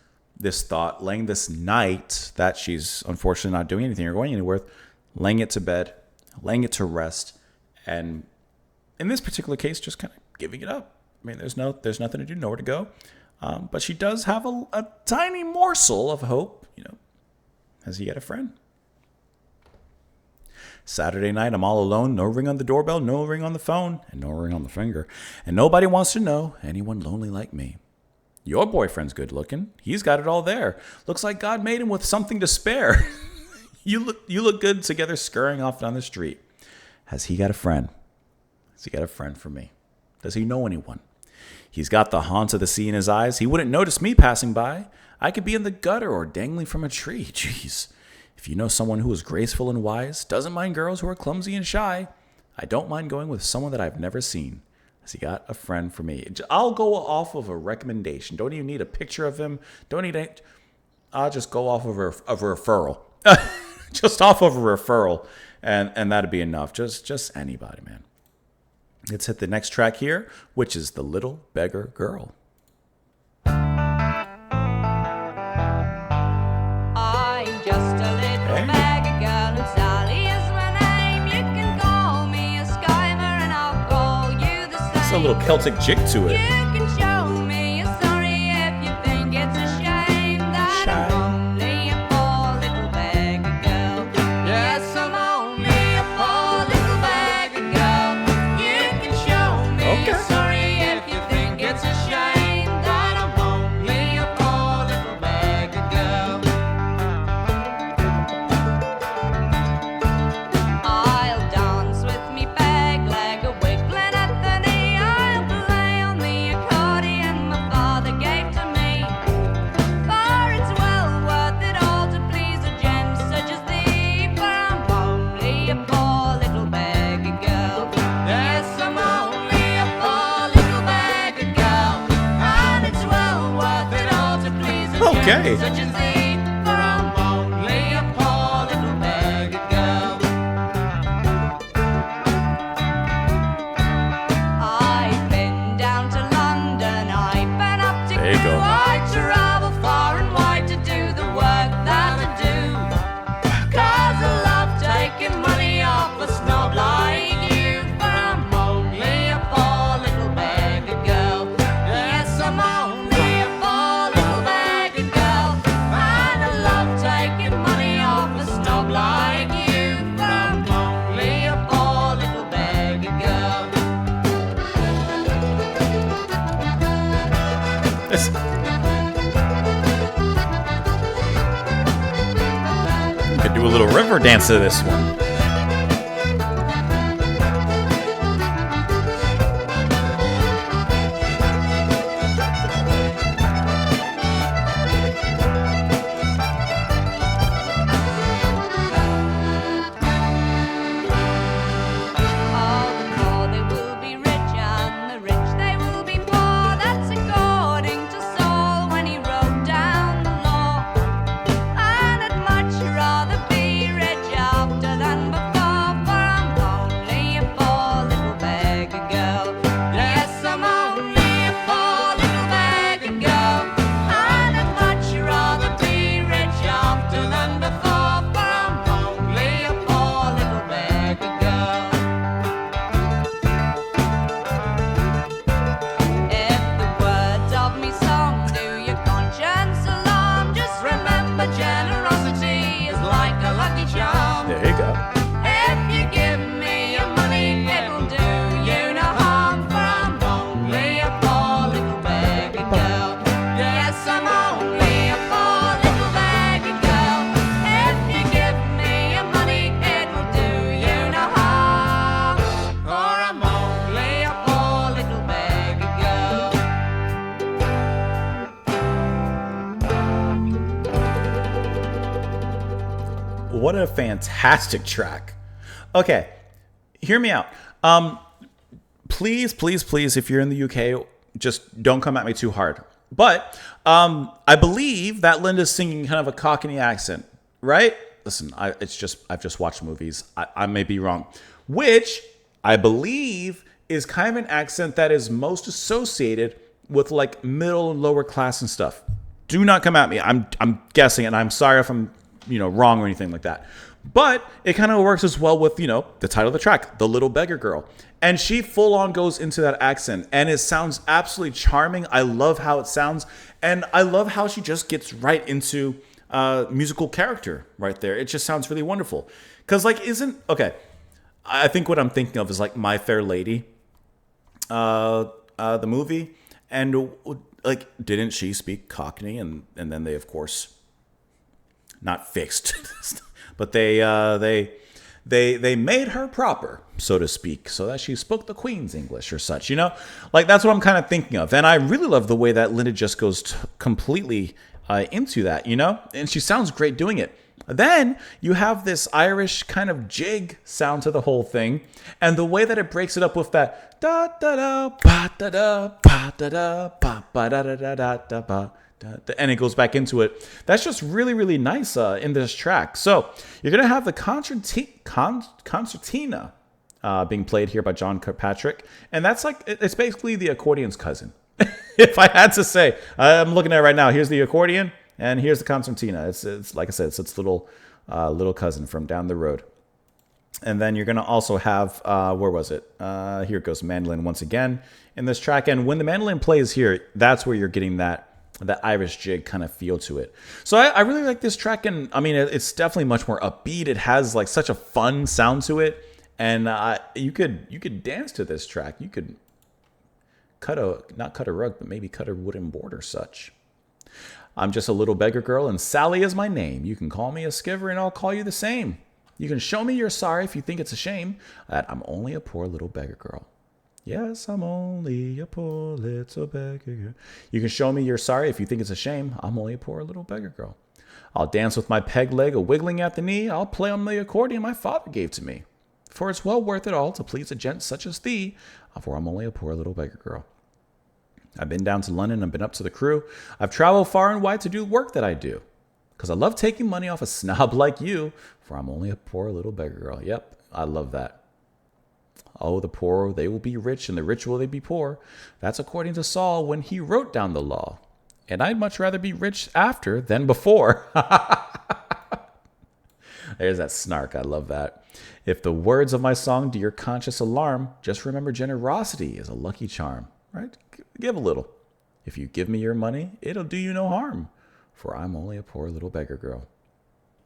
thought, laying this night that she's unfortunately not doing anything or going anywhere, laying it to bed, laying it to rest, and in this particular case, just kind of giving it up. I mean, there's nothing to do, nowhere to go. But she does have a tiny morsel of hope. Has he got a friend? Saturday night, I'm all alone. No ring on the doorbell, no ring on the phone, and no ring on the finger. And nobody wants to know anyone lonely like me. Your boyfriend's good looking. He's got it all there. Looks like God made him with something to spare. You look good together scurrying off down the street. Has he got a friend? Has he got a friend for me? Does he know anyone? He's got the haunts of the sea in his eyes. He wouldn't notice me passing by. I could be in the gutter or dangling from a tree. Jeez. If you know someone who is graceful and wise, doesn't mind girls who are clumsy and shy, I don't mind going with someone that I've never seen. Has he got a friend for me? I'll go off of a recommendation. Don't even need a picture of him. I'll just go off of a referral. Just off of a referral. And that'd be enough. Just anybody, man. Let's hit the next track here, which is The Little Beggar Girl. I'm just a little beggar girl and Sally is my name. You can call me a skiver and I'll call you the same. It's a little Celtic jig to You it. can show me you're sorry if you think it's a shame that I'm only a poor little beggar girl. Yes, I'm only a poor little beggar girl. You can show me you're sorry if you think it's a shame that I'm only a poor little beggar girl. I'll dance with me peg leg a wiggling at the knee. I'll play on the accordion my father gave to me. For it's well worth it all to please a gem such as thee. For I'm only a poor little beggar girl. Yes, I'm only a poor little beggar girl. And it's well worth it all to please a Okay. gem such as thee. For I'm only a poor little beggar girl. I've been down to London, I've been up to There you go. I travel far and wide to do the work that I do. 'Cause I love taking money off a snob like you. For I'm only a poor little beggar girl. Yes, I'm only a poor little beggar girl. And I love taking money off a snob like you. For I'm only a poor little beggar girl. You could do a little river dance to this one. All the poor they will be rich and the rich they will be poor. That's according to Saul when he wrote down the law. And I'd much rather be rich after than what a fantastic track. Okay, hear me out. Please, please, please, if you're in the UK, just don't come at me too hard. But I believe that Linda's singing kind of a Cockney accent, right? Listen, I've just watched movies. I may be wrong. Which I believe is kind of an accent that is most associated with like middle and lower class and stuff. Do not come at me. I'm guessing, and I'm sorry if I'm wrong or anything like that. But it kind of works as well with the title of the track, "The Little Beggar Girl," and she full on goes into that accent, and it sounds absolutely charming. I love how it sounds, and I love how she just gets right into musical character right there. It just sounds really wonderful. Because I think what I'm thinking of is like My Fair Lady, the movie, and like didn't she speak Cockney, and then they of course not fixed, but they made her proper, so to speak, so that she spoke the Queen's English or such. Like that's what I'm kind of thinking of, and I really love the way that Linda just goes completely into that, and she sounds great doing it. Then you have this Irish kind of jig sound to the whole thing, and the way that it breaks it up with that da da da ba da da ba da da ba ba da da da da da ba, and it goes back into it. That's just really, really nice in this track. So you're gonna have the concertina being played here by John Kirkpatrick, and that's like it's basically the accordion's cousin. If I had to say, I'm looking at it right now. Here's the accordion. And here's the concertina. It's like I said, it's its little cousin from down the road. And then you're going to also have, where was it? Here it goes, mandolin once again in this track. And when the mandolin plays here, that's where you're getting that Irish jig kind of feel to it. So I really like this track. And I mean, it's definitely much more upbeat. It has like such a fun sound to it. And you could dance to this track. You could not cut a rug, but maybe cut a wooden board or such. I'm just a little beggar girl, and Sally is my name. You can call me a skiver, and I'll call you the same. You can show me you're sorry if you think it's a shame that I'm only a poor little beggar girl. Yes, I'm only a poor little beggar girl. You can show me you're sorry if you think it's a shame. I'm only a poor little beggar girl. I'll dance with my peg leg a wiggling at the knee. I'll play on the accordion my father gave to me. For it's well worth it all to please a gent such as thee, for I'm only a poor little beggar girl. I've been down to London, I've been up to the crew. I've traveled far and wide to do the work that I do. Because I love taking money off a snob like you, for I'm only a poor little beggar girl. Yep, I love that. Oh, the poor, they will be rich, and the rich will they be poor. That's according to Saul when he wrote down the law. And I'd much rather be rich after than before. There's that snark, I love that. If the words of my song do your conscious alarm, just remember generosity is a lucky charm. Right? Give a little. If you give me your money, it'll do you no harm, for I'm only a poor little beggar girl.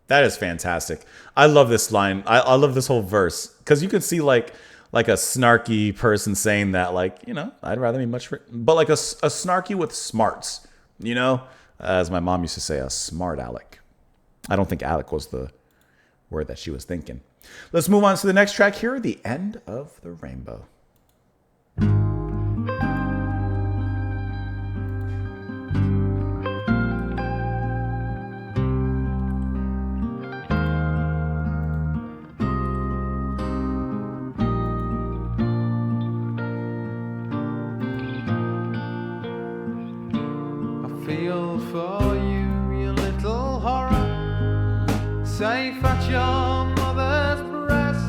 That is fantastic. I love this line. I love this whole verse, because you could see like a snarky person saying that, like, I'd rather be much, but like a snarky with smarts, as my mom used to say, a smart aleck. I don't think aleck was the word that she was thinking. Let's move on to the next track here, The End of the Rainbow. Feel for you, you little horror, safe at your mother's breast.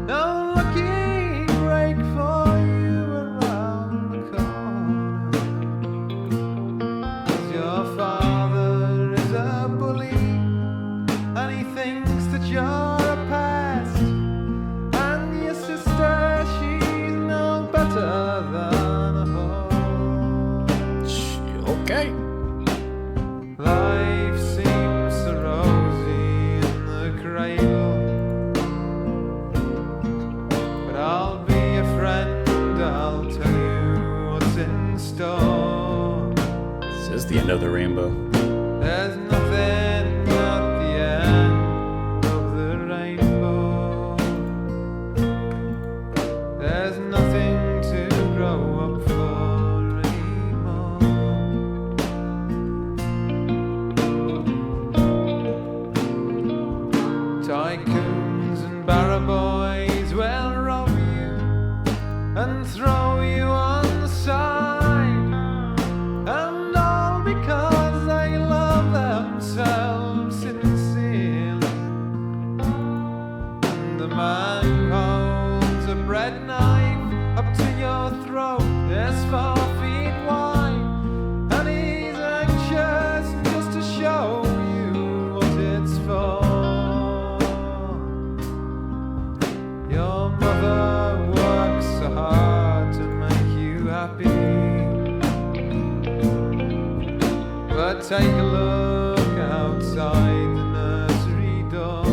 No lucky break for you around the corner. 'Cause your father is a bully, and he thinks that you're a pest. And your sister, she's no better than a whore. Okay. Life seems so rosy in the cradle, but I'll be a friend, I'll tell you what's in store. This is the end of the rainbow. There's nothing but the end of the rainbow. There's nothing to grow up for anymore. But take a look outside the nursery door.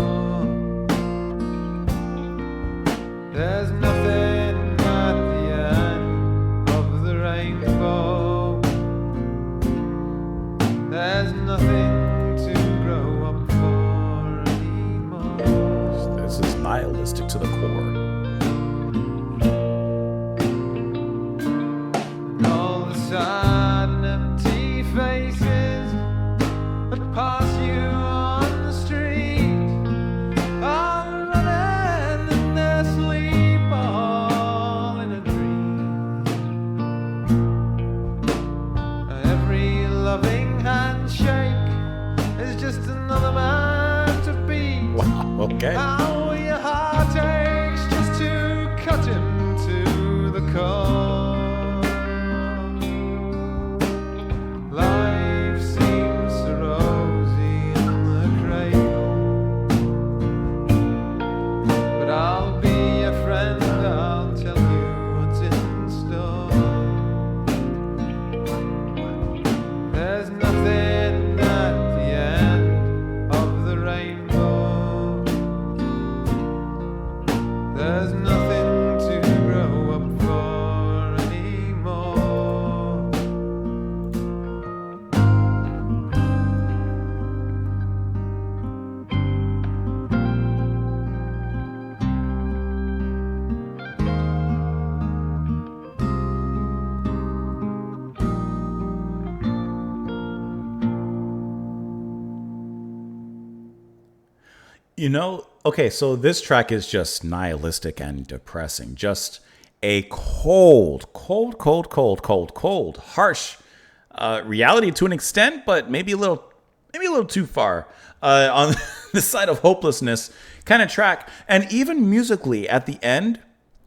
There's nothing at the end of the rainbow. There's nothing to grow up for anymore. This is nihilistic to the core. And all the sad and empty faces that pass you on the street are running in their sleep, all in a dream. Every loving handshake is just another man to beat. Wow, okay. How your heart aches just to cut him to the core. Life seems so rosy in the cradle, but I'll be your friend, I'll tell you what's in store. There's nothing at the end of the rainbow. There's nothing to grow up for anymore. You know, okay, so this track is just nihilistic and depressing. Just a cold, harsh reality to an extent, but maybe a little too far on the side of hopelessness kind of track. And even musically, at the end,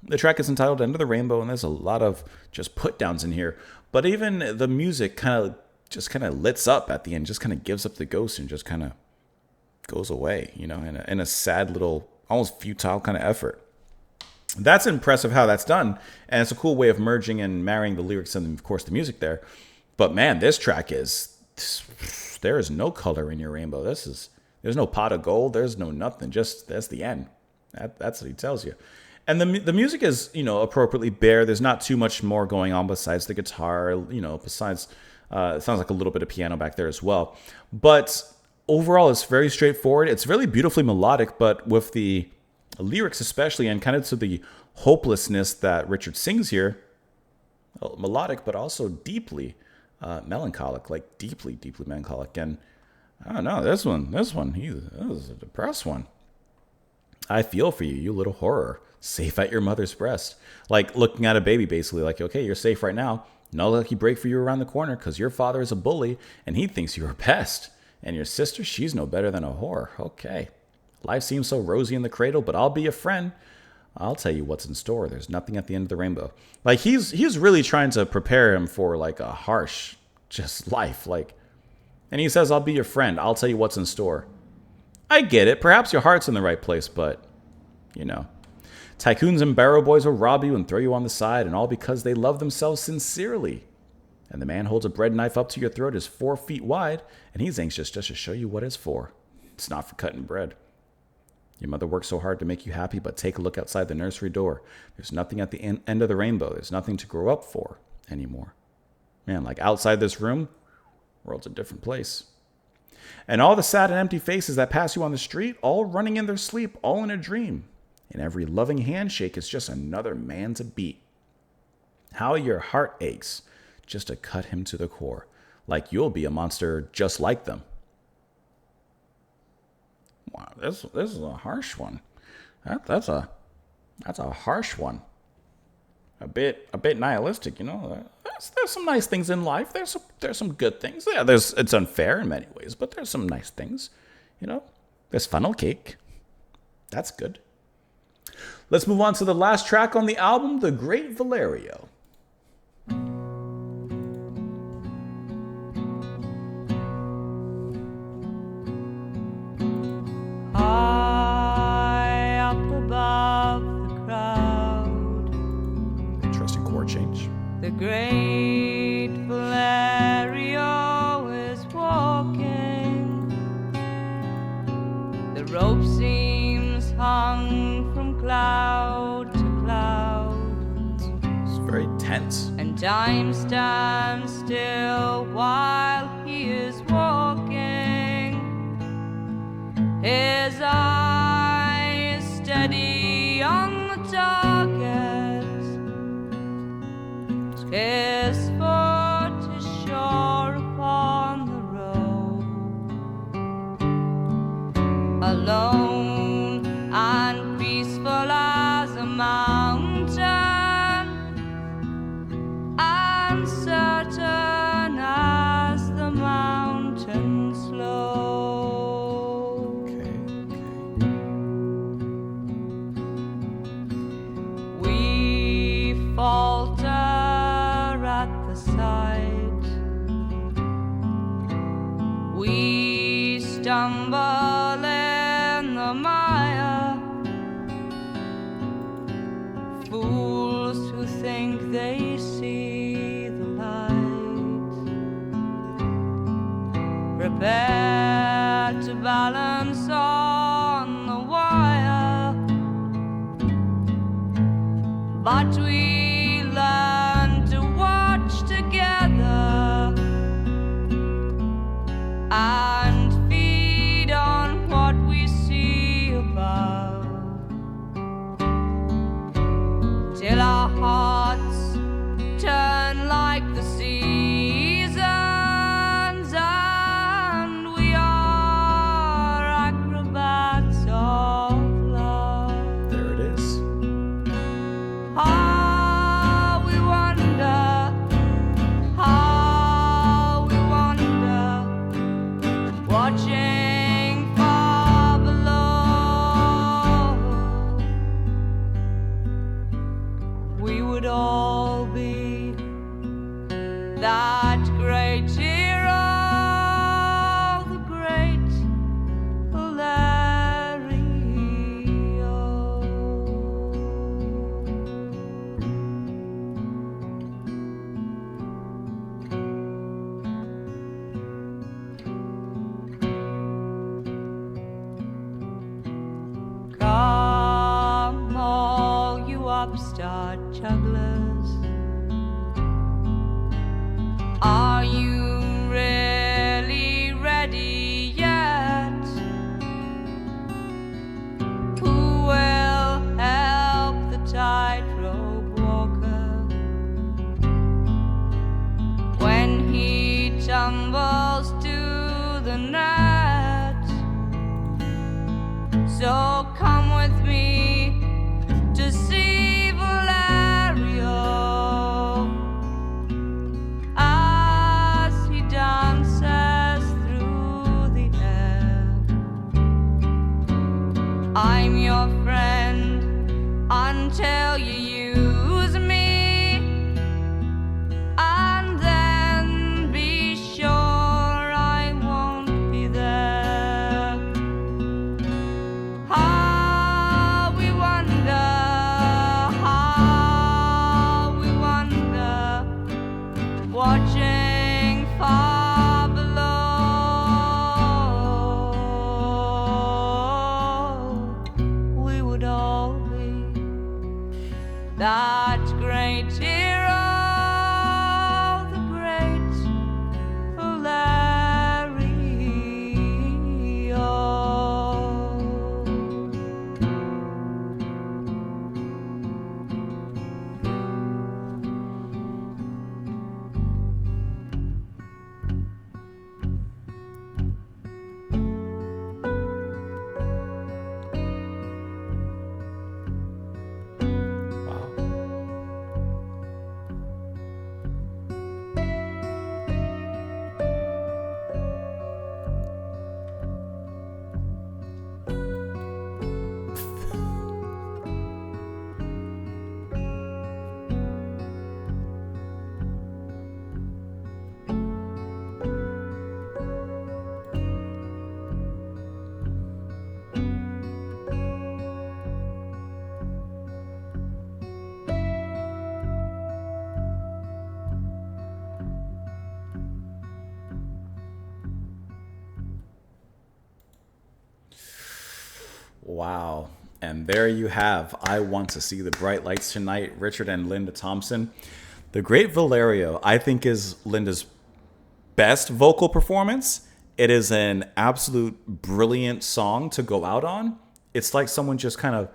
the track is entitled "End of the Rainbow," and there's a lot of just put downs in here. But even the music kind of lits up at the end, just kind of gives up the ghost and just kind of goes away, you know, in a sad little, almost futile kind of effort. That's impressive how that's done, and it's a cool way of merging and marrying the lyrics and, of course, the music there. But man, this track is, there is no color in your rainbow. There's no pot of gold. There's no nothing. Just that's the end. That's what he tells you. And the music is, you know, appropriately bare. There's not too much more going on besides the guitar. You know, besides it sounds like a little bit of piano back there as well. But overall, it's very straightforward. It's really beautifully melodic, but with the lyrics especially, and kind of to the hopelessness that Richard sings here, melodic, but also deeply melancholic, like deeply melancholic. And I don't know, this one, this is a depressed one. I feel for you, you little horror, safe at your mother's breast. Like looking at a baby, basically, like, okay, you're safe right now. No lucky break for you around the corner because your father is a bully and he thinks you're a pest. And your sister, she's no better than a whore. Okay. Life seems so rosy in the cradle, but I'll be a friend. I'll tell you what's in store. There's nothing at the end of the rainbow. Like he's really trying to prepare him for like a harsh just life. Like, and he says, I'll be your friend. I'll tell you what's in store. I get it. Perhaps your heart's in the right place, but you know, tycoons and barrow boys will rob you and throw you on the side, and all because they love themselves sincerely. And the man holds a bread knife up to your throat is 4 feet wide, and he's anxious just to show you what it's for. It's not for cutting bread. Your mother worked so hard to make you happy, but take a look outside the nursery door. There's nothing at the end of the rainbow. There's nothing to grow up for anymore. Man, like outside this room, world's a different place. And all the sad and empty faces that pass you on the street, all running in their sleep, all in a dream. And every loving handshake is just another man to beat. How your heart aches just to cut him to the core, like you'll be a monster just like them. Wow, this is a harsh one. That's a harsh one. A bit nihilistic, you know. There's some nice things in life. There's some good things. Yeah, it's unfair in many ways, but there's some nice things, you know. There's funnel cake. That's good. Let's move on to the last track on the album, The Great Valerio. High up above the crowd, Interesting chord change. the great Valerio is walking. Hope seems hung from cloud to cloud, It's very tense. and time stands still while he is walking. His eyes steady on the target, his foot is sure upon the road. Alone and peaceful as a mountain, uncertain as the mountain slope. Okay. We falter at the sight, we stumble in the mire, fools who think they see the light, prepare to balance on the wire, but we learn to watch together and feed on what we see above, till our hearts turn like the seasons, and we are acrobats of love. There it is. How we wonder, watching far below. We would all be that great hero, the great Come, all you upstart jugglers, are you really ready yet? Who will help the tightrope walker when he tumbles to the net? So come with me to see Valerio as he dances through the air. I'm your friend until you use me, and then be sure I won't be there. Wow. And there you have I Want to See the Bright Lights Tonight, Richard and Linda Thompson. The Great Valerio, I think, is Linda's best vocal performance. It is an absolute brilliant song to go out on. It's like someone just kind of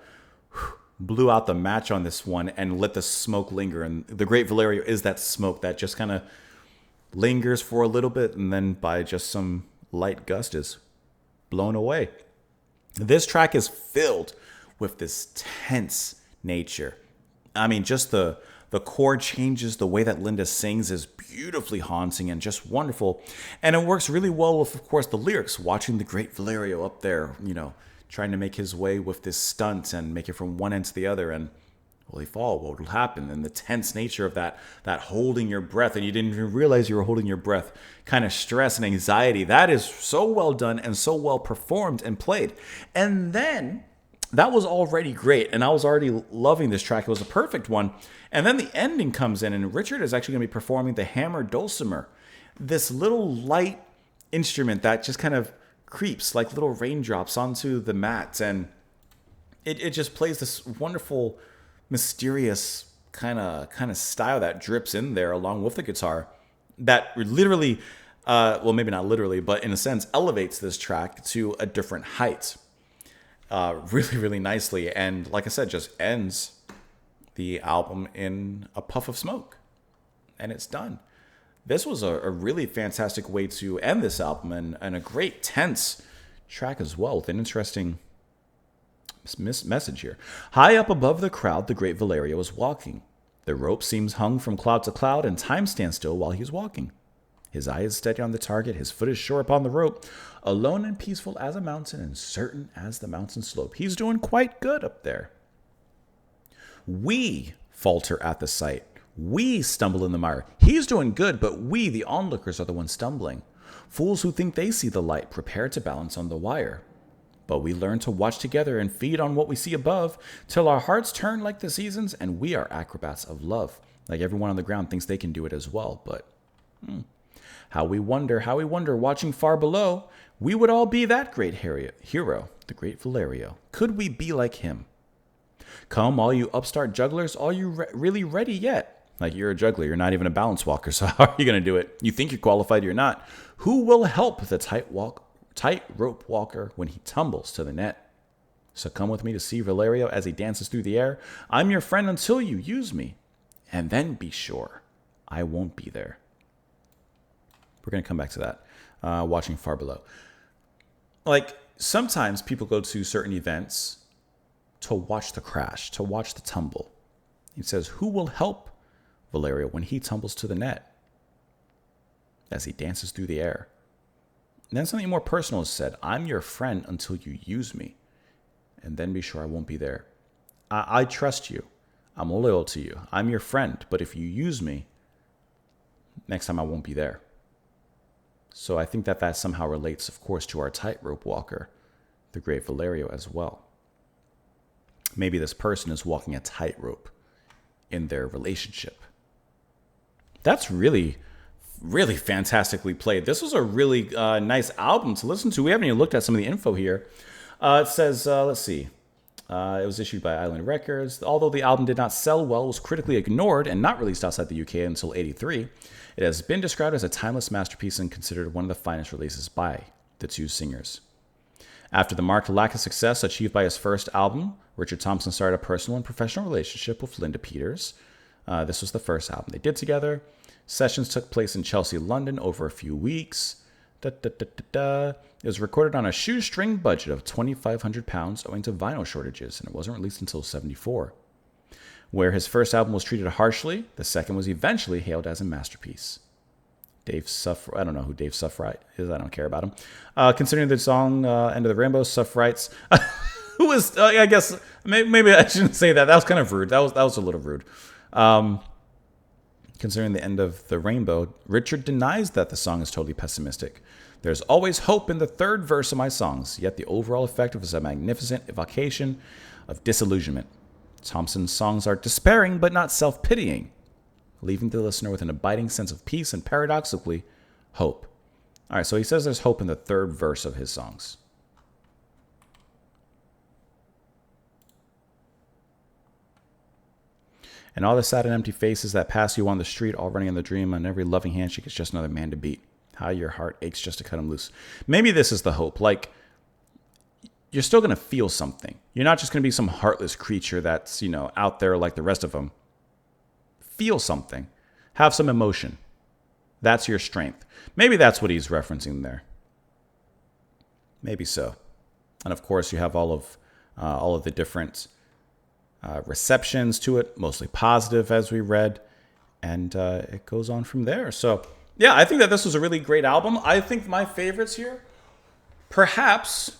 blew out the match on this one and let the smoke linger. And the Great Valerio is that smoke that just kind of lingers for a little bit and then by just some light gust is blown away. This track is filled with this tense nature. I mean, just the chord changes, the way that Linda sings is beautifully haunting and just wonderful. And it works really well with, of course, the lyrics. Watching the Great Valerio up there, trying to make his way with this stunt and make it from one end to the other. And holy fall, what will happen? And the tense nature of that holding your breath, and you didn't even realize you were holding your breath, kind of stress and anxiety. That is so well done and so well performed and played. And then that was already great, and I was already loving this track. It was a perfect one. And then the ending comes in, and Richard is actually going to be performing the hammer dulcimer, this little light instrument that just kind of creeps like little raindrops onto the mat, and it just plays this wonderful, mysterious kind of style that drips in there along with the guitar that literally, well, maybe not literally, but in a sense, elevates this track to a different height. Really, really nicely. And like I said, just ends the album in a puff of smoke. And it's done. This was a really fantastic way to end this album, and a great tense track as well, with an interesting message here. High up above the crowd, the Great Valerio is walking. The rope seems hung from cloud to cloud, and time stands still while he's walking. His eye is steady on the target, his foot is sure upon the rope, alone and peaceful as a mountain and certain as the mountain slope. He's doing quite good up there. We falter at the sight. We stumble in the mire. He's doing good, but we, the onlookers, are the ones stumbling. Fools who think they see the light, prepare to balance on the wire. But we learn to watch together and feed on what we see above, till our hearts turn like the seasons, and we are acrobats of love. Like everyone on the ground thinks they can do it as well, but how we wonder, watching far below, we would all be that great hero, the Great Valerio. Could we be like him? Come, all you upstart jugglers, are you really ready yet? Like, you're a juggler, you're not even a balance walker, so how are you going to do it? You think you're qualified, you're not. Who will help the tightrope walker when he tumbles to the net? So come with me to see Valerio as he dances through the air. I'm your friend until you use me, and then be sure I won't be there. We're going to come back to that, watching far below. Like, sometimes people go to certain events to watch the crash, to watch the tumble. He says, who will help Valerio when he tumbles to the net as he dances through the air? And then something more personal is said, I'm your friend until you use me, and then be sure I won't be there. I trust you. I'm loyal to you. I'm your friend, but if you use me, next time I won't be there. So I think that somehow relates, of course, to our tightrope walker, the Great Valerio, as well. Maybe this person is walking a tightrope in their relationship. That's really, really fantastically played. This was a really nice album to listen to. We haven't even looked at some of the info here. It says, let's see. It was issued by Island Records. Although the album did not sell well, it was critically ignored and not released outside the UK until '83. It has been described as a timeless masterpiece and considered one of the finest releases by the two singers. After the marked lack of success achieved by his first album, Richard Thompson started a personal and professional relationship with Linda Peters. This was the first album they did together. Sessions took place in Chelsea, London over a few weeks. It was recorded on a shoestring budget of £2,500 owing to vinyl shortages, and it wasn't released until '74. Where his first album was treated harshly, the second was eventually hailed as a masterpiece. I don't know who Dave Suffright is. I don't care about him. Considering the song End of the Rainbow, Suffrights, who was, I guess, maybe I shouldn't say that. That was kind of rude. That was a little rude. Considering the End of the Rainbow, Richard denies that the song is totally pessimistic. There's always hope in the third verse of my songs, yet the overall effect is a magnificent evocation of disillusionment. Thompson's songs are despairing but not self-pitying, leaving the listener with an abiding sense of peace and, paradoxically, hope. All right, so he says there's hope in the third verse of his songs. And all the sad and empty faces that pass you on the street, all running in the dream, and every loving handshake is just another man to beat. How your heart aches just to cut him loose. Maybe this is the hope. Like, you're still going to feel something. You're not just going to be some heartless creature that's, you know, out there like the rest of them. Feel something. Have some emotion. That's your strength. Maybe that's what he's referencing there. Maybe so. And of course, you have all of the different receptions to it, mostly positive, as we read, and it goes on from there. So, yeah, I think that this was a really great album. I think my favorites here, perhaps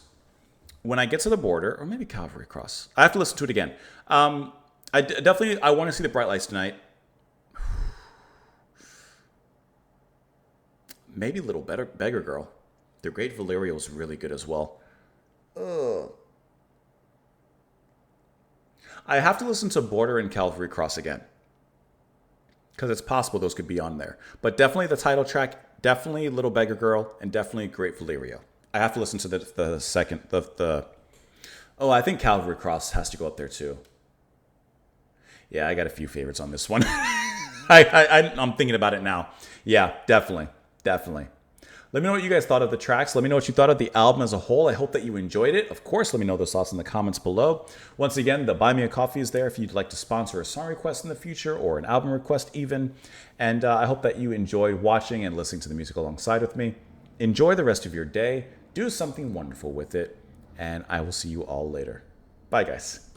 When I Get to the Border, or maybe Calvary Cross. I have to listen to it again. I want to see the Bright Lights Tonight. Maybe Little Beggar Girl. The Great Valerio is really good as well. I have to listen to Border and Calvary Cross again, because it's possible those could be on there. But definitely the title track, definitely Little Beggar Girl, and definitely Great Valerio. I have to listen to the second. Oh, I think Calvary Cross has to go up there too. Yeah, I got a few favorites on this one. I'm thinking about it now. Yeah, definitely. Let me know what you guys thought of the tracks. Let me know what you thought of the album as a whole. I hope that you enjoyed it. Of course, let me know those thoughts in the comments below. Once again, the Buy Me a Coffee is there if you'd like to sponsor a song request in the future or an album request even. And I hope that you enjoyed watching and listening to the music alongside with me. Enjoy the rest of your day. Do something wonderful with it. And I will see you all later. Bye, guys.